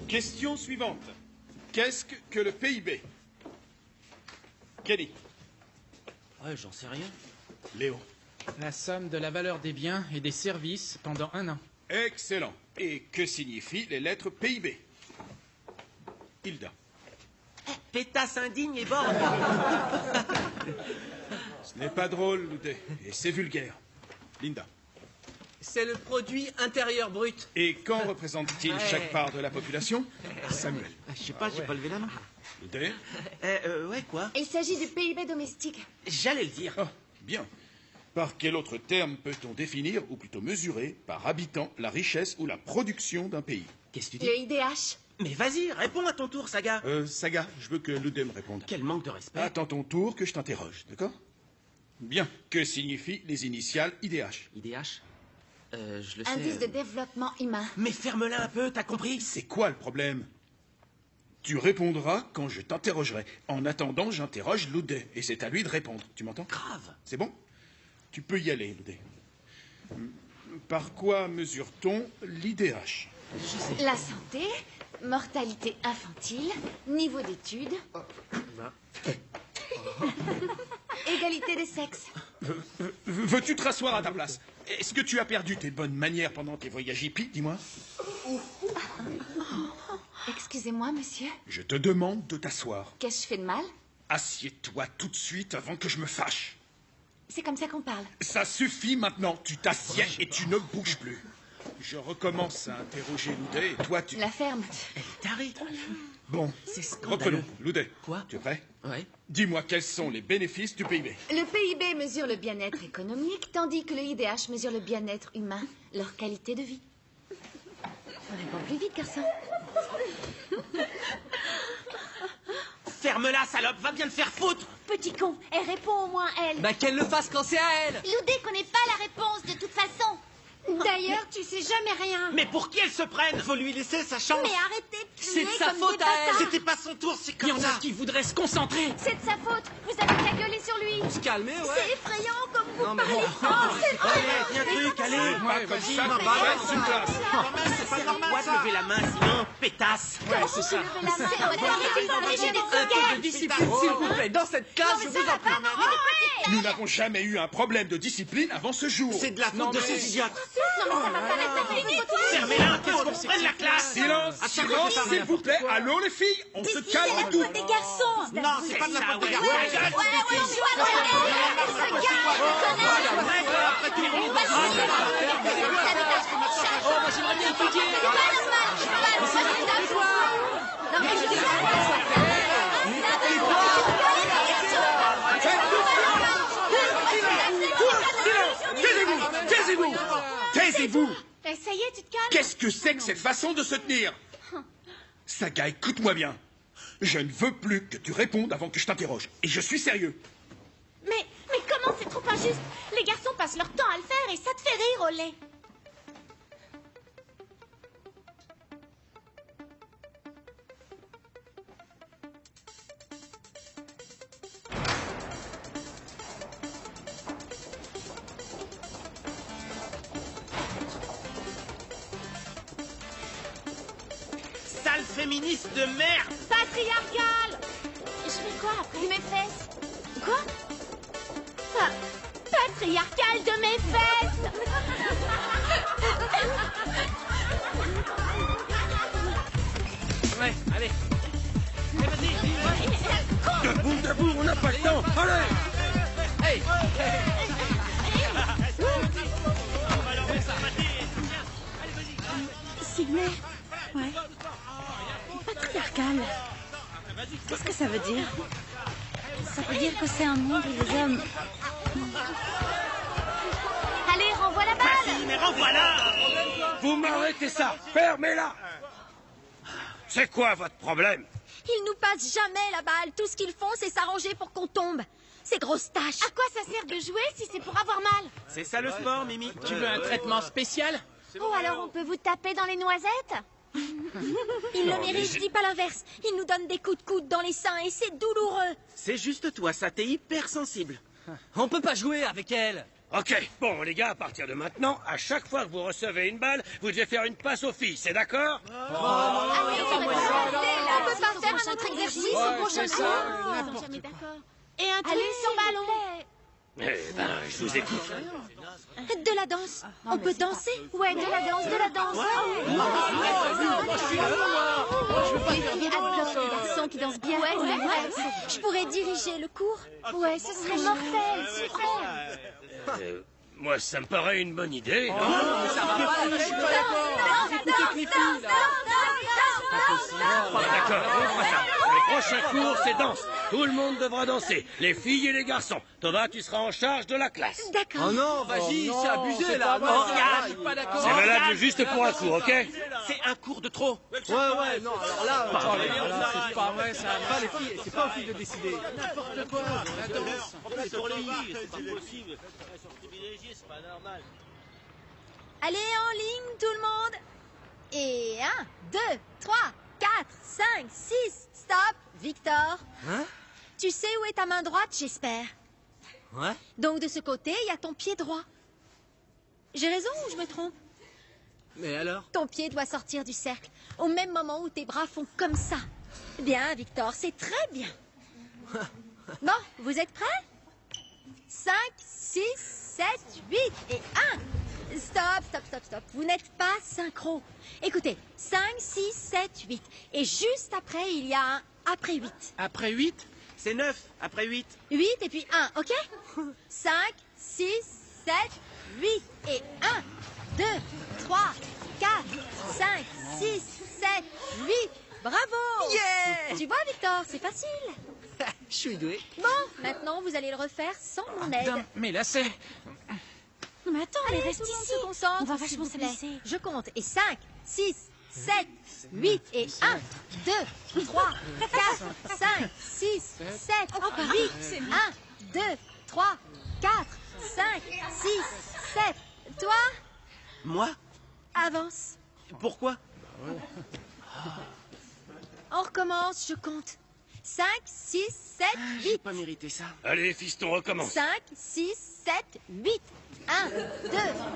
Question suivante. Qu'est-ce que le PIB? Kenny. Ouais, j'en sais rien. Léo. La somme de la valeur des biens et des services pendant un an. Excellent. Et que signifient les lettres PIB? Hilda. Pétasse indigne et borgne. Ce n'est pas drôle, Loudet, et c'est vulgaire. Linda. C'est le produit intérieur brut. Et quand représente-t-il chaque part de la population? Samuel. Je sais pas, j'ai pas levé la main. Loudet. Ouais, quoi? Il s'agit du PIB domestique. J'allais le dire. Ah, bien. Par quel autre terme peut-on définir, ou plutôt mesurer, par habitant, la richesse ou la production d'un pays? Qu'est-ce que tu dis? Le IDH. Mais vas-y, réponds à ton tour, Saga. Saga, je veux que Loudet me réponde. Quel manque de respect. Attends ton tour que je t'interroge, d'accord? Bien. Que signifient les initiales IDH? IDH? Je le sais. Indice de développement humain. Mais ferme-la un peu, t'as compris? C'est quoi le problème? Tu répondras quand je t'interrogerai. En attendant, j'interroge Loudet, et c'est à lui de répondre. Tu m'entends? Grave. C'est bon? Tu peux y aller, Loudet. Par quoi mesure-t-on l'IDH? La santé, mortalité infantile, niveau d'études, égalité des sexes. Veux-tu te rasseoir à ta place? Est-ce que tu as perdu tes bonnes manières pendant tes voyages hippies, dis-moi? Excusez-moi, monsieur. Je te demande de t'asseoir. Qu'est-ce que je fais de mal? Assieds-toi tout de suite avant que je me fâche. C'est comme ça qu'on parle. Ça suffit maintenant, tu t'assieds et tu ne bouges plus. Je recommence à interroger Loudet et toi tu... La ferme. Elle est tarée. Bon, C'est scandaleux. reprenons. Loudet. Quoi? Tu es prêt? Ouais. Dis-moi quels sont les bénéfices du PIB. Le PIB mesure le bien-être économique, tandis que le IDH mesure le bien-être humain, leur qualité de vie. Réponds plus vite, garçon. Ferme-la, salope, va bien te faire foutre. Petit con, elle répond au moins, elle. Bah qu'elle le fasse quand c'est à elle. Loudé connaît pas la réponse de toute façon. D'ailleurs, tu sais jamais rien. Mais pour qui elle se prenne? Faut lui laisser sa chance. Mais arrêtez de C'est crier de sa comme faute des à elle. bâtards. C'était pas son tour, c'est Il y comme en ça. a qui voudraient se concentrer. C'est de sa faute. Vous avez qu'à gueuler sur lui. Se calmer, C'est ouais. effrayant comme vous Non, mais parlez. bon. Oh, c'est vrai. Allez, viens truc, allez. Pas comme ça, non, tu mais restes sur place. C'est pas normal, toi de lever la main, sinon, pétasse. Ouais, c'est ça. Levez la main. Arrêtez d'empêcher des Un peu de discipline, s'il vous plaît. Dans cette case, je vous en prie. Nous n'avons jamais eu un problème de discipline avant ce jour. C'est de la faute de ces idiotes. Non, mais ça va pas rester fini. Fermez-la, qu'est-ce qu'on se prenne la classe? Silence, silence, s'il vous plaît. Allô, les filles, on se calme tous. Des garçons. Non, c'est pas de la faute des garçons. Oh, moi j'aimerais bien étudier. Taisez-vous! Taisez-vous! Ça y est, tu te calmes. Qu'est-ce que c'est que cette façon de se tenir? Saga, écoute-moi bien. Je ne veux plus que tu répondes avant que je t'interroge. Et je suis sérieux. Mais comment c'est trop injuste? Les garçons passent leur temps à le faire et ça te fait rire, Olé. Sale féministe de merde. Patriarcal. Je fais quoi après? Mes fesses. Quoi? Patriarcal de mes fesses. Ouais, allez. Vas-y. Debout, debout, on n'a pas le temps. Allez. Hey. Sydney. Ouais. Patriarcal. Qu'est-ce que ça veut dire? Ça veut dire que c'est un monde où les hommes... Allez, renvoie la balle. Vas-y, mais renvoie-la. Vous m'arrêtez ça. Fermez-la. C'est quoi votre problème? Ils nous passent jamais la balle. Tout ce qu'ils font, c'est s'arranger pour qu'on tombe. Ces grosses tâches. À quoi ça sert de jouer si c'est pour avoir mal? C'est ça le sport, Mimi. Tu veux un traitement spécial? Oh, alors on peut vous taper dans les noisettes? Ils le méritent, je dis pas l'inverse. Ils nous donnent des coups de coude dans les seins et c'est douloureux. C'est juste toi, ça, t'es hyper sensible. On peut pas jouer avec elle. Ok, bon les gars, à partir de maintenant, à chaque fois que vous recevez une balle, vous devez faire une passe aux filles, c'est d'accord? On peut pas faire un autre exercice au prochain c'est cours. ça, Ils sont jamais d'accord. Et un truc sur ballon. Eh ben, je vous écoute. De la danse. On peut danser. Ouais, de la danse, de la danse. Les filles adorent les garçons qui dansent bien. Ouais, c'est vrai. Je pourrais diriger le cours. Ouais, ce serait mortel, super. Moi, ça me paraît une bonne idée. Ça va pas, je suis pas d'accord. Écoutez que les filles, là. D'accord, on fera ça. Le prochain cours, c'est danse. Tout le monde devra danser, les filles et les garçons. Thomas, tu seras en charge de la classe. D'accord. Oh non, vas-y, c'est abusé, là. Non, je suis pas d'accord. C'est valable juste pour un cours, ok? C'est un cours de trop. Ouais, non, alors là, c'est pas vrai, ça. Pas les filles, c'est pas aux filles de décider. N'importe quoi, la danse. Pour les filles, c'est pas possible. Elles sont privilégiées, c'est pas normal. Allez, en ligne, tout le monde. Et 1, 2, 3, 4, 5, 6. Stop. Victor. Hein? Tu sais où est ta main droite, j'espère. Ouais? Donc de ce côté, il y a ton pied droit. J'ai raison ou je me trompe? Mais alors? Ton pied doit sortir du cercle au même moment où tes bras font comme ça. Bien, Victor, c'est très bien. Bon, vous êtes prêts? 5, 6, 7, 8 et 1. Stop. Vous n'êtes pas synchro. Écoutez, 5, 6, 7, 8. Et juste après, il y a un après 8. Après 8? C'est 9 après 8. 8 et puis 1, ok? 5, 6, 7, 8 et 1, 2, 3, 4, 5, 6, 7, 8. Bravo! Yeah! Tu vois, Victor, c'est facile. Je suis doué. Bon, maintenant, vous allez le refaire sans mon aide. Putain, mais là, c'est... Non, mais attends, Allez, mais reste tout le monde ici. se concentre, On va s'il vachement vous plaît. s'amuser. Je compte. Et 5, 6, 7, 8 et 1, 2, 3, 4, 5, 6, 7, 8, 1, 2, 3, 4, 5, 6, 7. Toi, Moi? avance. Pourquoi? On recommence, je compte. 5, 6, 7, J'ai 8. pas mérité ça. Allez, fiston, recommence. 5, 6, 7, 8. 1, 2,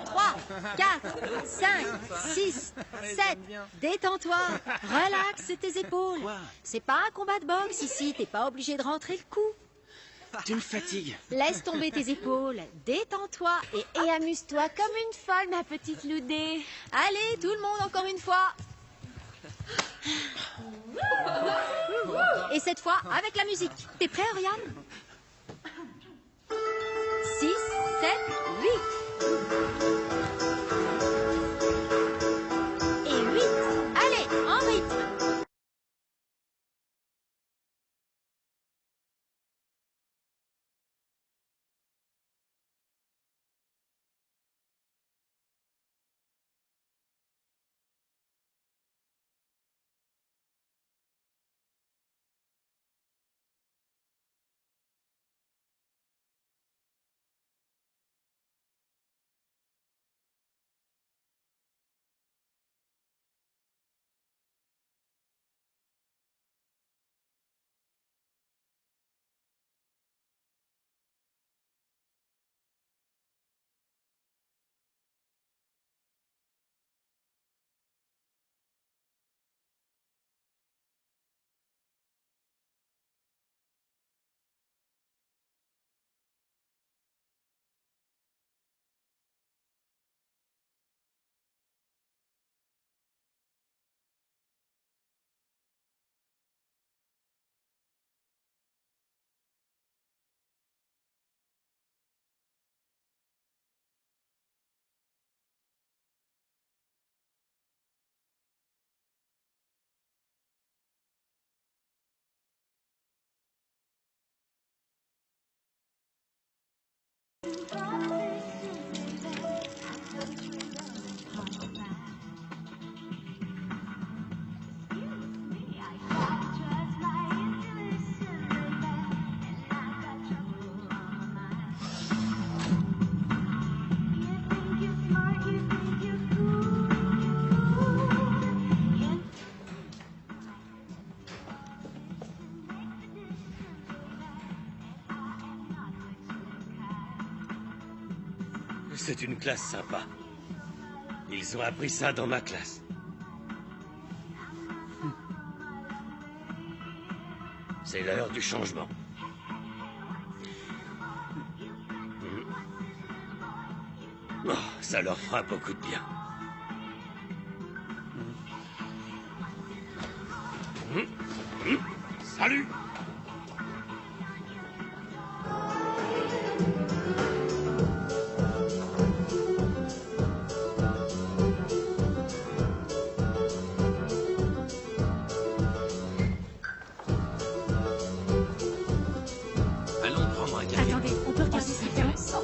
3, 4, 5, 6, 7. Détends-toi. Relaxe tes épaules. Quoi? C'est pas un combat de boxe ici. T'es pas obligé de rentrer le coup. Tu me fatigues. Laisse tomber tes épaules. Détends-toi et amuse-toi comme une folle, ma petite Loudé. Allez, tout le monde, encore une fois. Et cette fois, avec la musique. T'es prêt, Oriane? 6, 7, 8. Et 8. Allez, en rythme. C'est une classe sympa. Ils ont appris ça dans ma classe. C'est l'heure du changement. Oh, ça leur fera beaucoup de bien. Salut! Allons, prends-moi un café. Attendez, on peut regarder ça intéressant.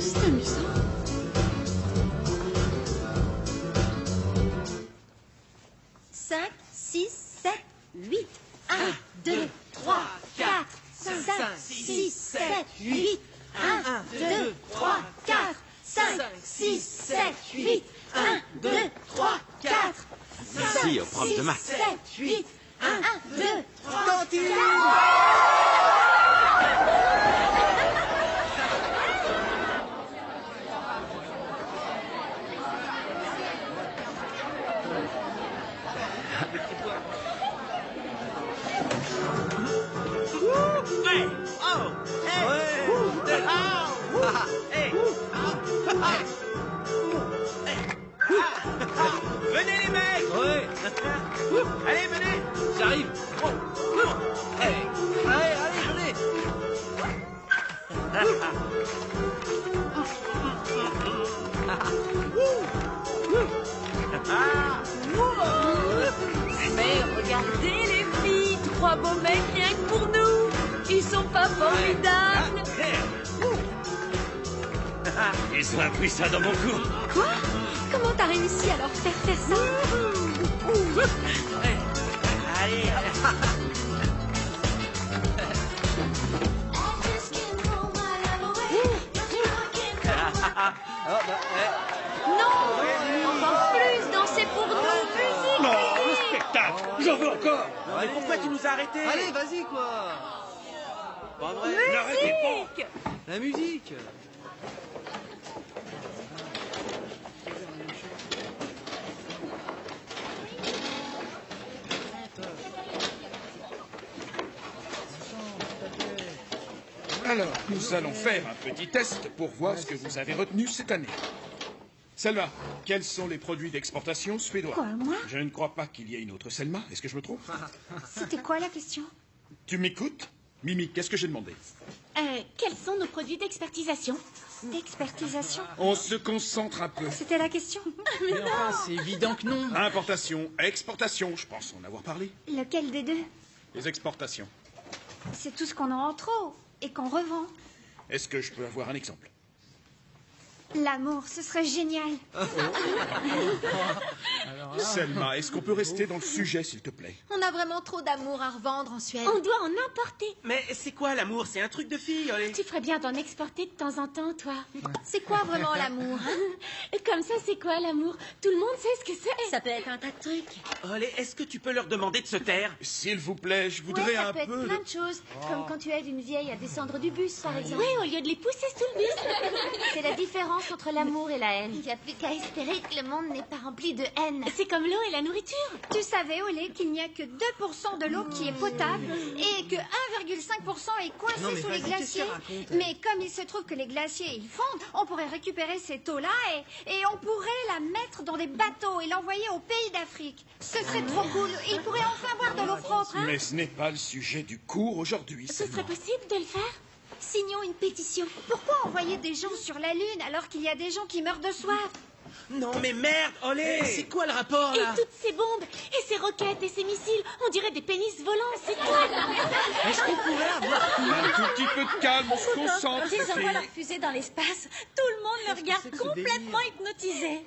C'est amusant. Cinq, 6, 7, 8. 1, 2, 3, 4, 5, 6, 7, 8. 1, 2, 3, 4, 5, 6, 7, 8. 1, 2, 3, 4. Merci au prof de maths. 7, 8. 1, 2, 3, 4. Hey! Oh! Hey! Hey! Venez les mecs! Ouais, Allez, venez! j'arrive. Hey. Allez, venez. Mais regardez les filles, 3 beaux mecs rien que pour nous. Ils sont pas formidables. Ils ont appris ça dans mon cours. Quoi? Comment t'as réussi à leur faire ça? Allez! Non! Encore plus danser pour nous! Musique! Non, le spectacle. J'en veux encore. Mais pourquoi tu nous as arrêtés? Allez, vas-y, quoi. Pas vrai. N'arrêtez pas. La musique. Alors, nous allons faire un petit test pour voir ce que vous avez retenu cette année. Selma, quels sont les produits d'exportation suédois? Quoi, moi? Je ne crois pas qu'il y ait une autre Selma. Est-ce que je me trompe? C'était quoi la question? Tu m'écoutes? Mimi, qu'est-ce que j'ai demandé? Quels sont nos produits d'expertisation? D'expertisation? On se concentre un peu. C'était la question? Mais enfin, c'est évident que non. Importation, exportation, je pense en avoir parlé. Lequel des deux? Les exportations. C'est tout ce qu'on a en trop et qu'on revend. Est-ce que je peux avoir un exemple? L'amour, ce serait génial. Selma, est-ce qu'on peut rester dans le sujet, s'il te plaît? On a vraiment trop d'amour à revendre en Suède. On doit en importer. Mais c'est quoi l'amour? C'est un truc de fille, allez. Tu ferais bien d'en exporter de temps en temps, toi. C'est quoi vraiment l'amour, hein? Comme ça, c'est quoi l'amour? Tout le monde sait ce que c'est. Ça peut être un tas de trucs. Allez, est-ce que tu peux leur demander de se taire? S'il vous plaît, je voudrais Ouais, ça un peut être peu... plein de choses. Comme quand tu aides une vieille à descendre du bus, par exemple. Oui, au lieu de les pousser sous le bus. C'est la différence entre l'amour et la haine. Il n'y a plus qu'à espérer que le monde n'est pas rempli de haine. C'est comme l'eau et la nourriture. Tu savais, Olé, qu'il n'y a que 2% de l'eau qui est potable et que 1,5% est coincé Non, mais sous les vas-y, qu'est-ce glaciers. qu'elle raconte? Mais comme il se trouve que les glaciers, ils fondent, on pourrait récupérer cette eau-là et on pourrait la mettre dans des bateaux et l'envoyer au pays d'Afrique. Ce serait trop cool. Ils pourraient enfin boire de l'eau propre. Mais ce n'est pas le sujet du cours aujourd'hui, Ce Selma. serait possible de le faire? Signons une pétition. Pourquoi envoyer des gens sur la Lune alors qu'il y a des gens qui meurent de soif? Non, mais merde, olé! C'est quoi le rapport, Et là? toutes ces bombes, et ces roquettes, et ces missiles, on dirait des pénis volants, c'est tout. Est-ce qu'on pourrait avoir... Un tout petit peu de calme, on se concentre, Ils envoient filles. leur fusée dans l'espace. Tout le monde le regarde c'est que ce complètement hypnotisé.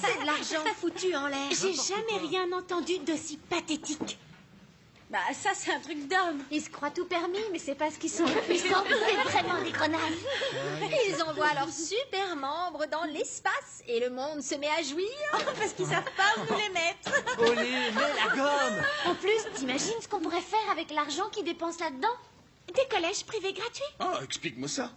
C'est de l'argent foutu en l'air. J'ai jamais rien entendu d'aussi pathétique. Bah ça, c'est un truc d'homme. Ils se croient tout permis, mais c'est parce qu'ils sont puissants. C'est vraiment des connards. Ils envoient leurs super membres dans l'espace et le monde se met à jouir. Parce qu'ils savent pas où nous les mettre. Olé, mets la gomme. En plus, t'imagines ce qu'on pourrait faire avec l'argent qu'ils dépensent là-dedans? Des collèges privés gratuits. Ah, explique-moi ça.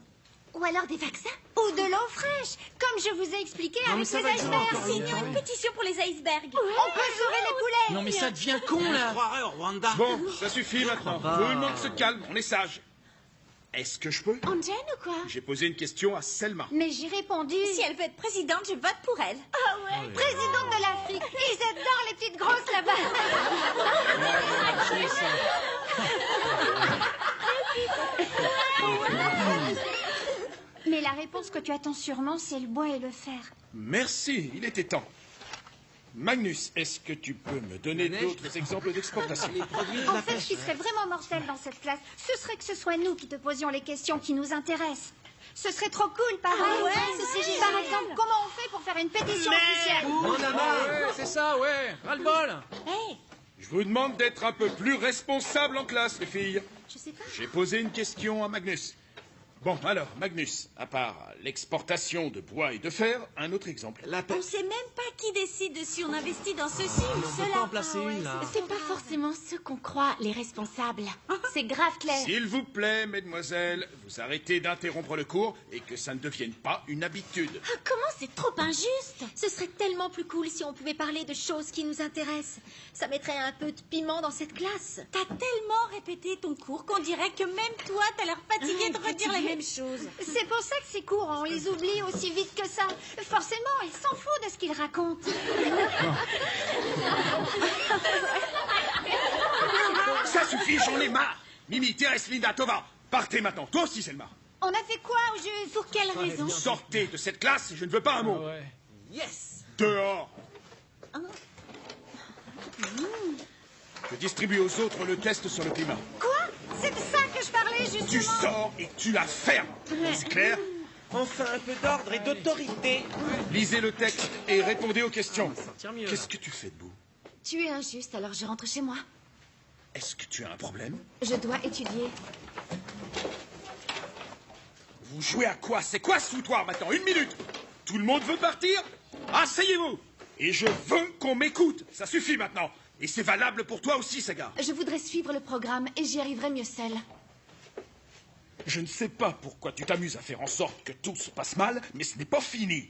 Ou alors des vaccins? Ou de l'eau fraîche, comme je vous ai expliqué avec les icebergs. Signons une pétition pour les icebergs. On peut sauver les poulets. Non mais ça devient con là. Croirais au Rwanda. Bon, ça suffit maintenant. Tout le monde se calme, on est sage. Est-ce que je peux? On te gêne ou quoi? J'ai posé une question à Selma. Mais j'ai répondu... Si elle veut être présidente, je vote pour elle. Ah ouais, présidente de l'Afrique. Ils adorent les petites grosses là-bas. Mais la réponse que tu attends sûrement, c'est le bois et le fer. Merci, il était temps. Magnus, est-ce que tu peux me donner La neige. d'autres exemples d'exportation? En fait, ce qui serait vraiment mortel dans cette classe, ce serait que ce soit nous qui te posions les questions qui nous intéressent. Ce serait trop cool, pareil. Par exemple, comment on fait pour faire une pétition officielle? On a marre. Ouais, c'est ça, ouais. Ras-le-bol. Je vous demande d'être un peu plus responsable en classe, les filles. Je sais pas. J'ai posé une question à Magnus. Bon, alors, Magnus, à part l'exportation de bois et de fer, un autre exemple. La On paix. ne sait même pas qui décide de si on investit dans ceci ou On peut cela. pas en placer une, là. C'est pas forcément ceux qu'on croit, les responsables. C'est grave clair. S'il vous plaît, mesdemoiselles, vous arrêtez d'interrompre le cours et que ça ne devienne pas une habitude. Ah, comment c'est trop injuste! Ce serait tellement plus cool si on pouvait parler de choses qui nous intéressent. Ça mettrait un peu de piment dans cette classe. T'as tellement répété ton cours qu'on dirait que même toi, t'as l'air fatigué de redire les mêmes choses. C'est pour ça que ces cours, on les oublie aussi vite que ça. Forcément, ils s'en foutent de ce qu'ils racontent. Ça suffit, j'en ai marre. Mimi, Thérèse, Linda, Tova, partez maintenant. Toi aussi, Selma. On a fait quoi au juste? Pour quelle raison? Sortez de cette classe et je ne veux pas un mot. Ouais. Yes. Dehors. Je distribue aux autres le test sur le climat. Quoi? C'est de ça que je parlais, justement. Tu sors et tu la fermes. C'est clair? Enfin, un peu d'ordre et d'autorité. Lisez le texte et répondez aux questions. Sortir mieux. Qu'est-ce que tu fais debout? Tu es injuste, alors je rentre chez moi. Est-ce que tu as un problème? Je dois étudier. Vous jouez à quoi? C'est quoi ce foutoir maintenant? Une minute. Tout le monde veut partir? Asseyez-vous. Et je veux qu'on m'écoute. Ça suffit maintenant. Et c'est valable pour toi aussi, Saga. Je voudrais suivre le programme et j'y arriverai mieux seule. Je ne sais pas pourquoi tu t'amuses à faire en sorte que tout se passe mal, mais ce n'est pas fini.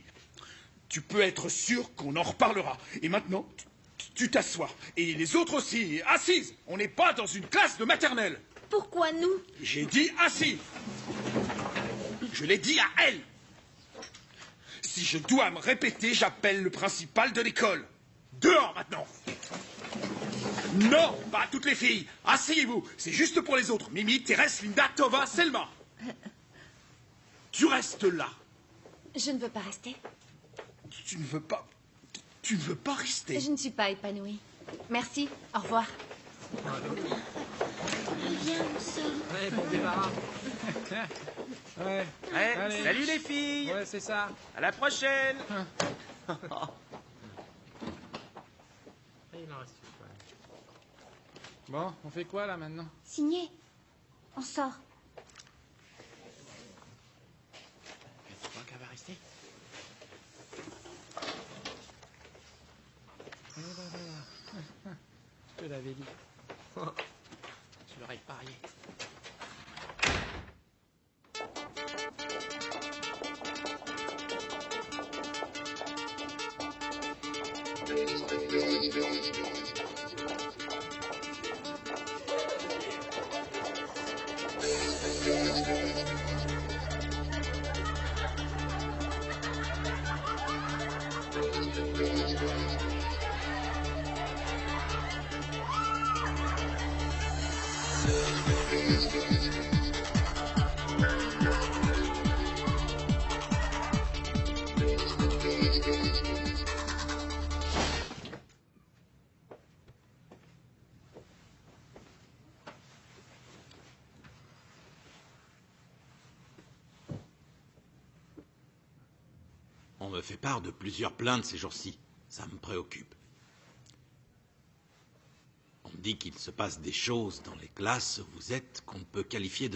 Tu peux être sûr qu'on en reparlera. Et maintenant, tu t'assois. Et les autres aussi, assises. On n'est pas dans une classe de maternelle. Pourquoi nous? J'ai dit assis. Je l'ai dit à elle. Si je dois me répéter, j'appelle le principal de l'école. Dehors maintenant. Non, pas toutes les filles. Asseyez-vous. C'est juste pour les autres. Mimi, Thérèse, Linda, Tova, Selma. Tu restes là. Je ne veux pas rester. Tu ne veux pas... Tu ne veux pas rester. Je ne suis pas épanouie. Merci, au revoir. Ouais, bon débarras. Ouais. Ouais, Allez. salut les filles. Ouais, c'est ça. À la prochaine. Il en reste une. Bon, on fait quoi là maintenant? Signé. On sort. Tu crois qu'elle va rester? Eh ben voilà. Je te l'avais dit. Je l'aurais parié. On me fait part de plusieurs plaintes ces jours-ci. Ça me préoccupe. On me dit qu'il se passe des choses dans les classes où vous êtes qu'on ne peut qualifier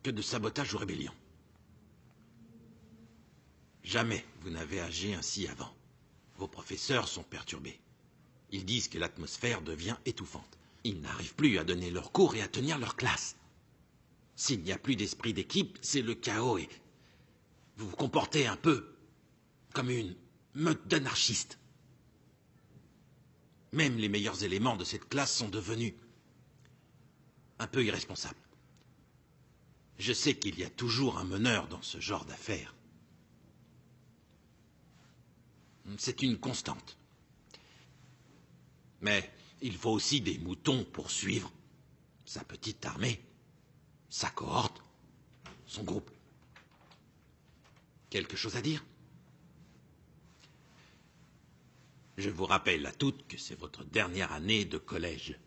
que de sabotage ou rébellion. Jamais vous n'avez agi ainsi avant. Vos professeurs sont perturbés. Ils disent que l'atmosphère devient étouffante. Ils n'arrivent plus à donner leurs cours et à tenir leur classe. S'il n'y a plus d'esprit d'équipe, c'est le chaos Vous vous comportez un peu comme une meute d'anarchistes. Même les meilleurs éléments de cette classe sont devenus un peu irresponsables. Je sais qu'il y a toujours un meneur dans ce genre d'affaires. C'est une constante. Mais il faut aussi des moutons pour suivre sa petite armée, sa cohorte, son groupe. Quelque chose à dire? Je vous rappelle à toutes que c'est votre dernière année de collège.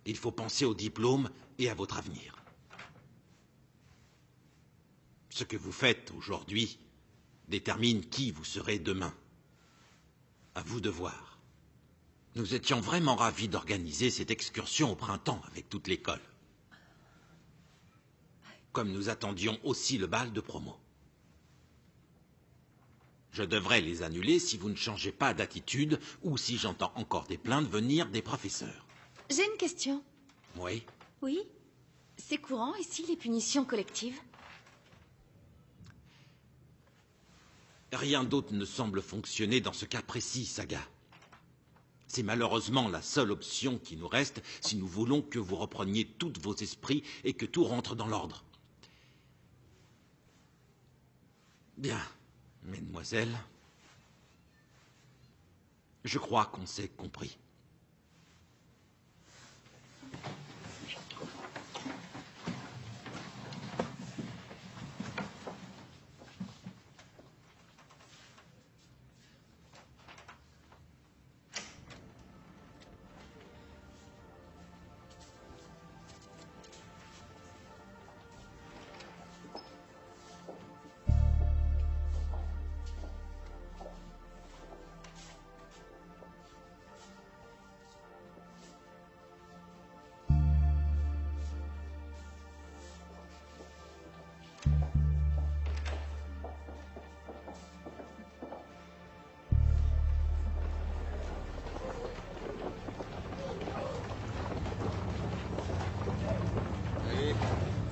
Il faut penser au diplôme et à votre avenir. Ce que vous faites aujourd'hui détermine qui vous serez demain. À vous de voir. Nous étions vraiment ravis d'organiser cette excursion au printemps avec toute l'école. Comme nous attendions aussi le bal de promo. Je devrais les annuler si vous ne changez pas d'attitude ou si j'entends encore des plaintes venir des professeurs. J'ai une question. Oui? Oui? C'est courant ici, les punitions collectives? Rien d'autre ne semble fonctionner dans ce cas précis, Saga. C'est malheureusement la seule option qui nous reste si nous voulons que vous repreniez tous vos esprits et que tout rentre dans l'ordre. Bien, mesdemoiselles, je crois qu'on s'est compris.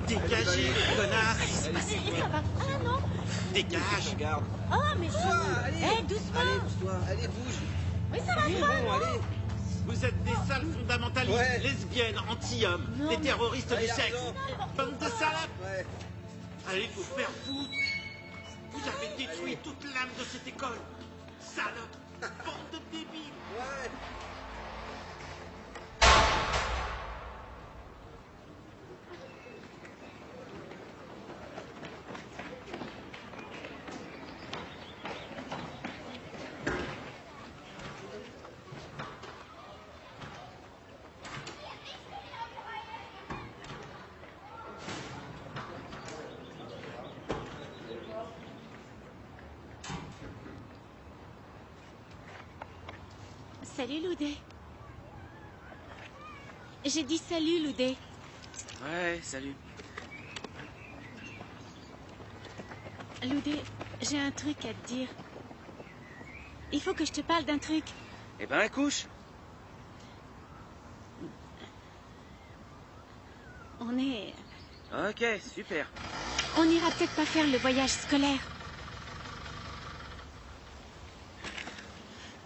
Dégagez, les connards! Ça va. Ah non. Dégage! Regarde. Oh, mais ça. Allez, doucement. Allez, pousse-toi. Allez, bouge. Oui, ça va Oui, pas, bon, non? allez. Vous êtes des sales fondamentalistes, Ouais. lesbiennes, anti-hommes, Non, des mais- terroristes Ah, du il a sexe. raison. Bande de salopes! Ouais. Allez vous faire foutre! Vous avez détruit toute l'âme de cette école! Salope! Bande de débiles! Ouais. Salut, Loudé. J'ai dit salut, Loudé. Ouais, salut. Loudé, j'ai un truc à te dire. Il faut que je te parle d'un truc. Eh ben, couche! On est... Ok, super. On ira peut-être pas faire le voyage scolaire.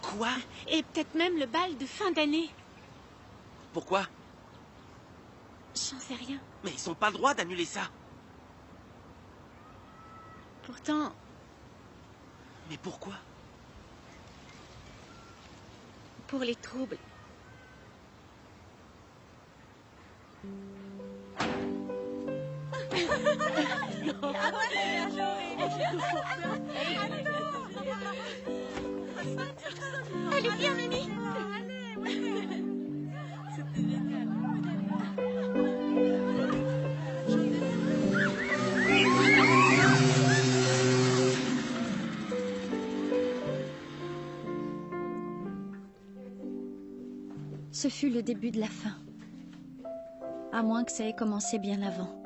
Quoi? Et peut-être même le bal de fin d'année. Pourquoi? J'en sais rien. Mais ils ont pas le droit d'annuler ça. Pourtant, Mais pourquoi? pour les troubles. Allez, viens, Mimi. Ce fut le début de la fin. À moins que ça ait commencé bien avant.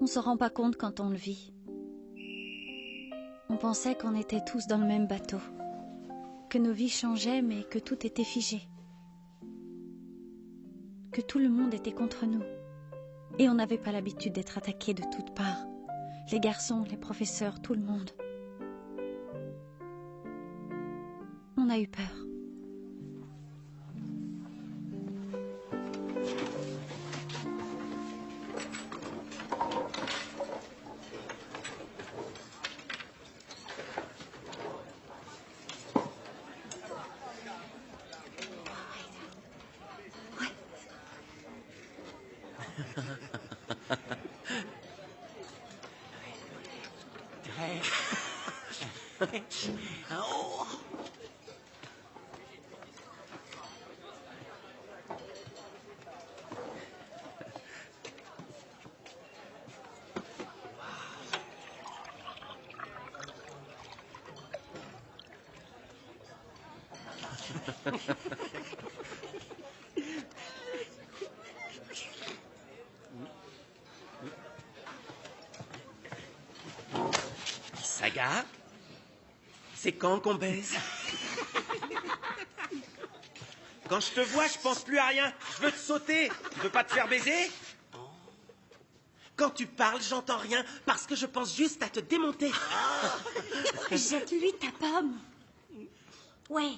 On se rend pas compte quand on le vit. On pensait qu'on était tous dans le même bateau. Que nos vies changeaient, mais que tout était figé. Que tout le monde était contre nous. Et on n'avait pas l'habitude d'être attaqué de toutes parts. Les garçons, les professeurs, tout le monde. On a eu peur. Oh. Saga, c'est quand qu'on baise? Quand je te vois, je pense plus à rien. Je veux te sauter. Je veux pas te faire baiser. Quand tu parles, j'entends rien parce que je pense juste à te démonter. Jette-lui ta pomme. Ouais.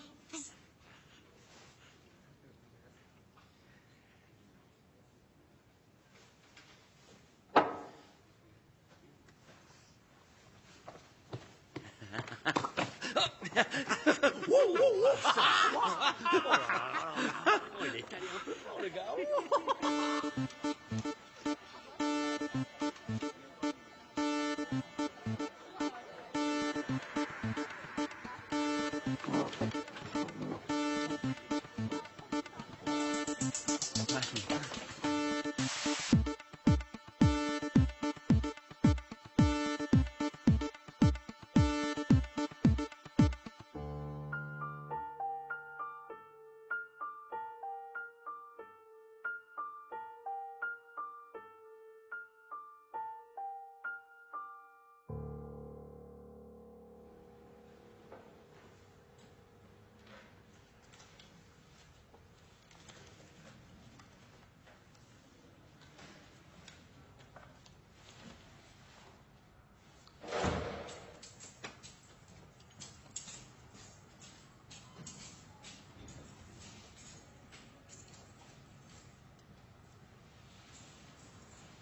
Il est allé un peu fort, le gars.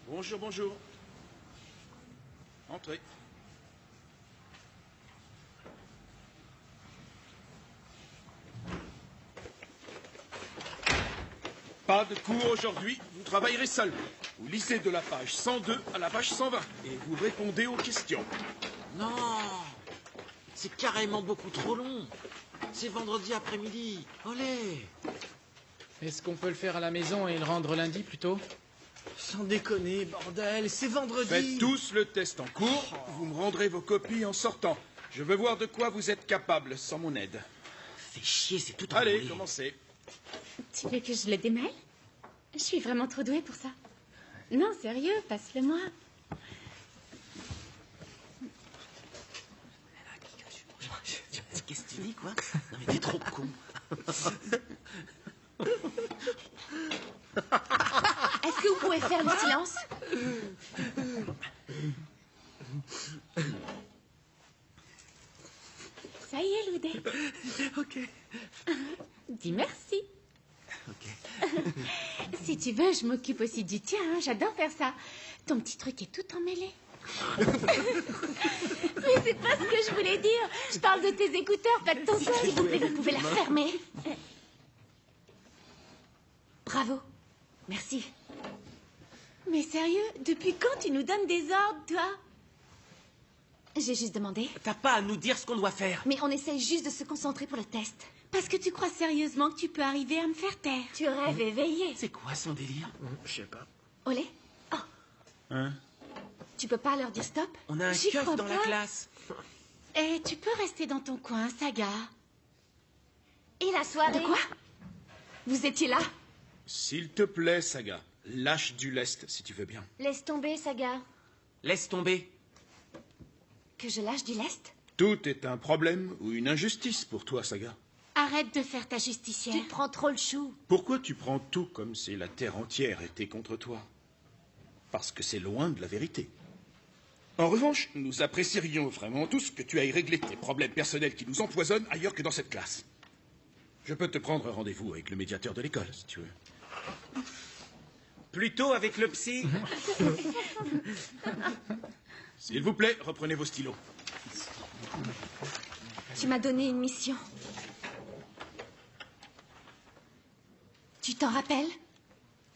Bonjour, bonjour. Entrez. Pas de cours aujourd'hui, vous travaillerez seul. Vous lisez de la page 102 à la page 120 et vous répondez aux questions. Non, c'est carrément beaucoup trop long. C'est vendredi après-midi. Olé. Est-ce qu'on peut le faire à la maison et le rendre lundi plutôt? Sans déconner, bordel, c'est vendredi. Faites tous le test en cours, vous me rendrez vos copies en sortant. Je veux voir de quoi vous êtes capable sans mon aide. Fais chier, c'est tout Allez, embrouillé. commencez. Tu veux que je le démêle? Je suis vraiment trop douée pour ça. Non, sérieux, passe-le-moi. Qu'est-ce que tu dis, quoi? Non, mais t'es trop con. Est-ce que vous pouvez faire le silence? Ça y est, Loudé. Ok. Dis merci. Ok. Si tu veux, je m'occupe aussi du tien. Hein. J'adore faire ça. Ton petit truc est tout emmêlé. Mais c'est pas ce que je voulais dire. Je parle de tes écouteurs, pas de ton son. S'il vous plaît, vous pouvez la fermer. Bravo. Merci. Mais sérieux, depuis quand tu nous donnes des ordres, toi? J'ai juste demandé. T'as pas à nous dire ce qu'on doit faire. Mais on essaye juste de se concentrer pour le test. Parce que tu crois sérieusement que tu peux arriver à me faire taire. Tu rêves éveillé. C'est quoi son délire? Je sais pas. Olé. Oh. Hein? Tu peux pas leur dire stop? On a un J'y keuf crois dans la pas. classe. Et tu peux rester dans ton coin, Saga. Et la soirée? De quoi? Vous étiez là? S'il te plaît, Saga, lâche du lest si tu veux bien. Laisse tomber, Saga. Laisse tomber. Que je lâche du lest? Tout est un problème ou une injustice pour toi, Saga. Arrête de faire ta justicière. Tu te prends trop le chou. Pourquoi tu prends tout comme si la terre entière était contre toi? Parce que c'est loin de la vérité. En revanche, nous apprécierions vraiment tous que tu ailles régler tes problèmes personnels qui nous empoisonnent ailleurs que dans cette classe. Je peux te prendre rendez-vous avec le médiateur de l'école, si tu veux. Plutôt avec le psy. S'il vous plaît, reprenez vos stylos. Tu m'as donné une mission. Tu t'en rappelles?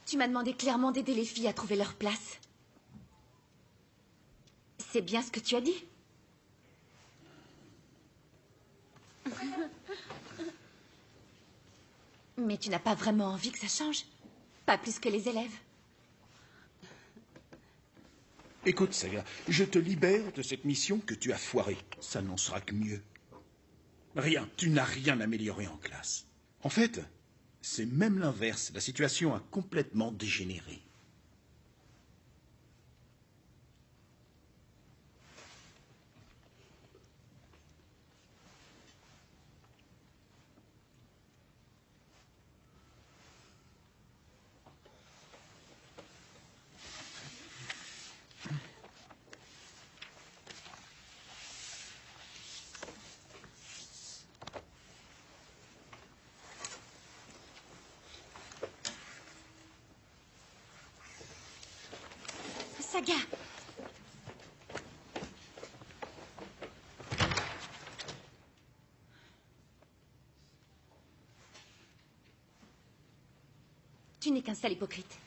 Tu m'as demandé clairement d'aider les filles à trouver leur place. C'est bien ce que tu as dit. Mais tu n'as pas vraiment envie que ça change. Pas plus que les élèves. Écoute, Saga, je te libère de cette mission que tu as foirée. Ça n'en sera que mieux. Rien, tu n'as rien amélioré en classe. En fait, c'est même l'inverse. La situation a complètement dégénéré. Saga! Tu n'es qu'un sale hypocrite.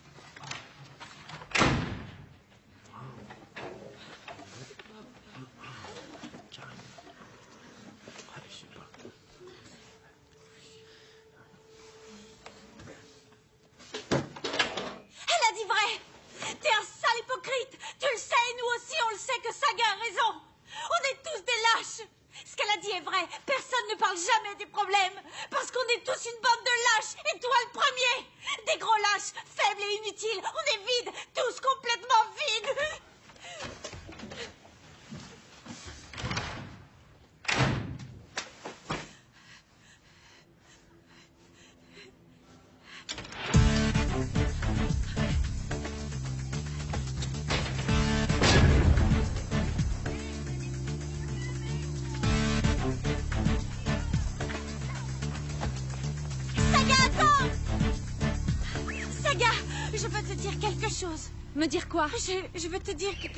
Me dire quoi? Je veux te dire que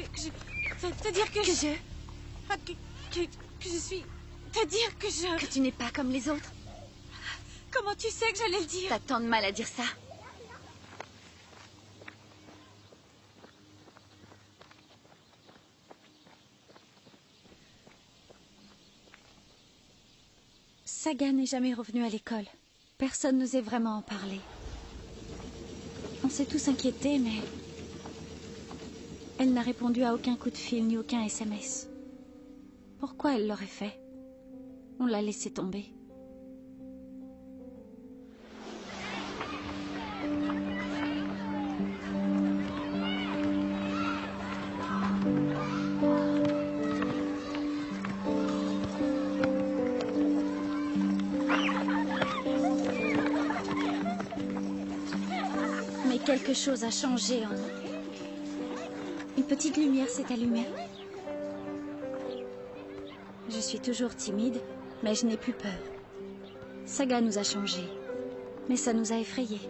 je suis... Te dire que je... Que tu n'es pas comme les autres. Comment tu sais que j'allais le dire? T'as tant de mal à dire ça. Saga n'est jamais revenue à l'école. Personne n'osait vraiment en parler. On s'est tous inquiétés, mais... Elle n'a répondu à aucun coup de fil ni aucun SMS. Pourquoi elle l'aurait fait? On l'a laissé tomber. Mais quelque chose a changé en nous. Une petite lumière s'est allumée. Je suis toujours timide, mais je n'ai plus peur. Saga nous a changés, mais ça nous a effrayés.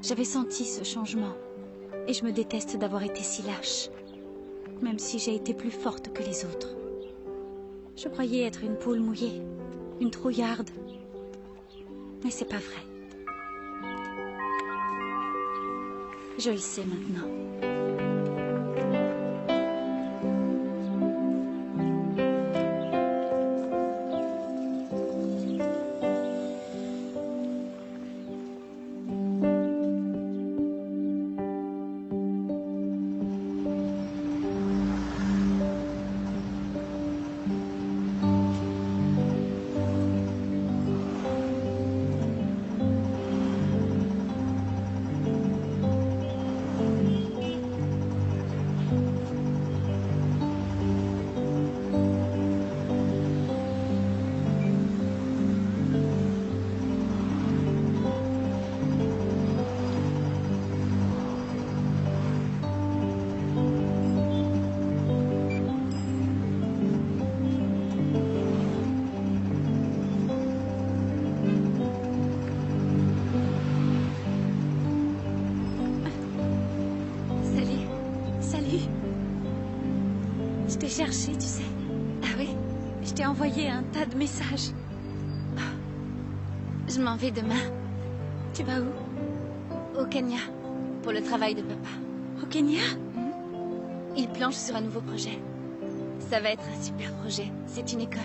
J'avais senti ce changement, et je me déteste d'avoir été si lâche, même si j'ai été plus forte que les autres. Je croyais être une poule mouillée, une trouillarde, mais c'est pas vrai. Je le sais maintenant. revenu. Je t'ai cherché, tu sais. Ah oui? Je t'ai envoyé un tas de messages. Je m'en vais demain. Tu vas où? Au Kenya. Pour le travail de papa. Au Kenya? Il planche sur un nouveau projet. Ça va être un super projet. C'est une école.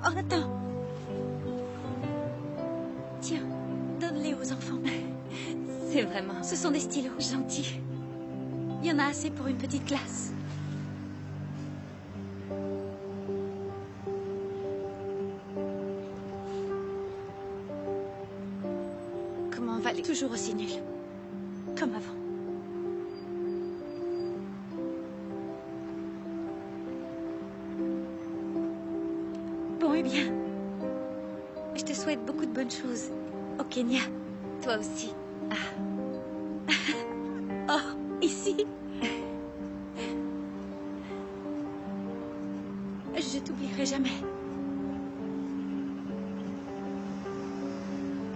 Oh, attends. Tiens, donne-les aux enfants. C'est vraiment... Ce sont des stylos. gentil. Il y en a assez pour une petite classe. Comment va les... Toujours aussi nul. Comme avant. Bon, eh bien. Je te souhaite beaucoup de bonnes choses au Kenya. Toi aussi. Ah. Oh, ici. Je t'oublierai jamais.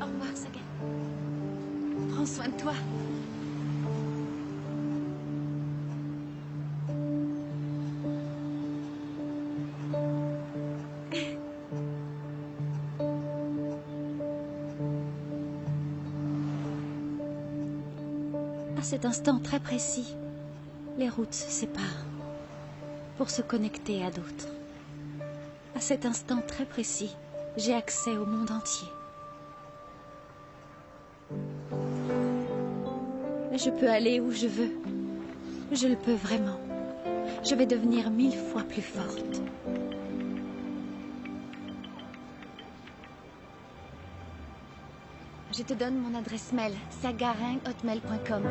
Au revoir, Saga. Prends soin de toi. À cet instant très précis, les routes se séparent pour se connecter à d'autres. À cet instant très précis, j'ai accès au monde entier. Je peux aller où je veux. Je le peux vraiment. Je vais devenir 1000 fois plus forte. Je te donne mon adresse mail, sagaring@hotmail.com.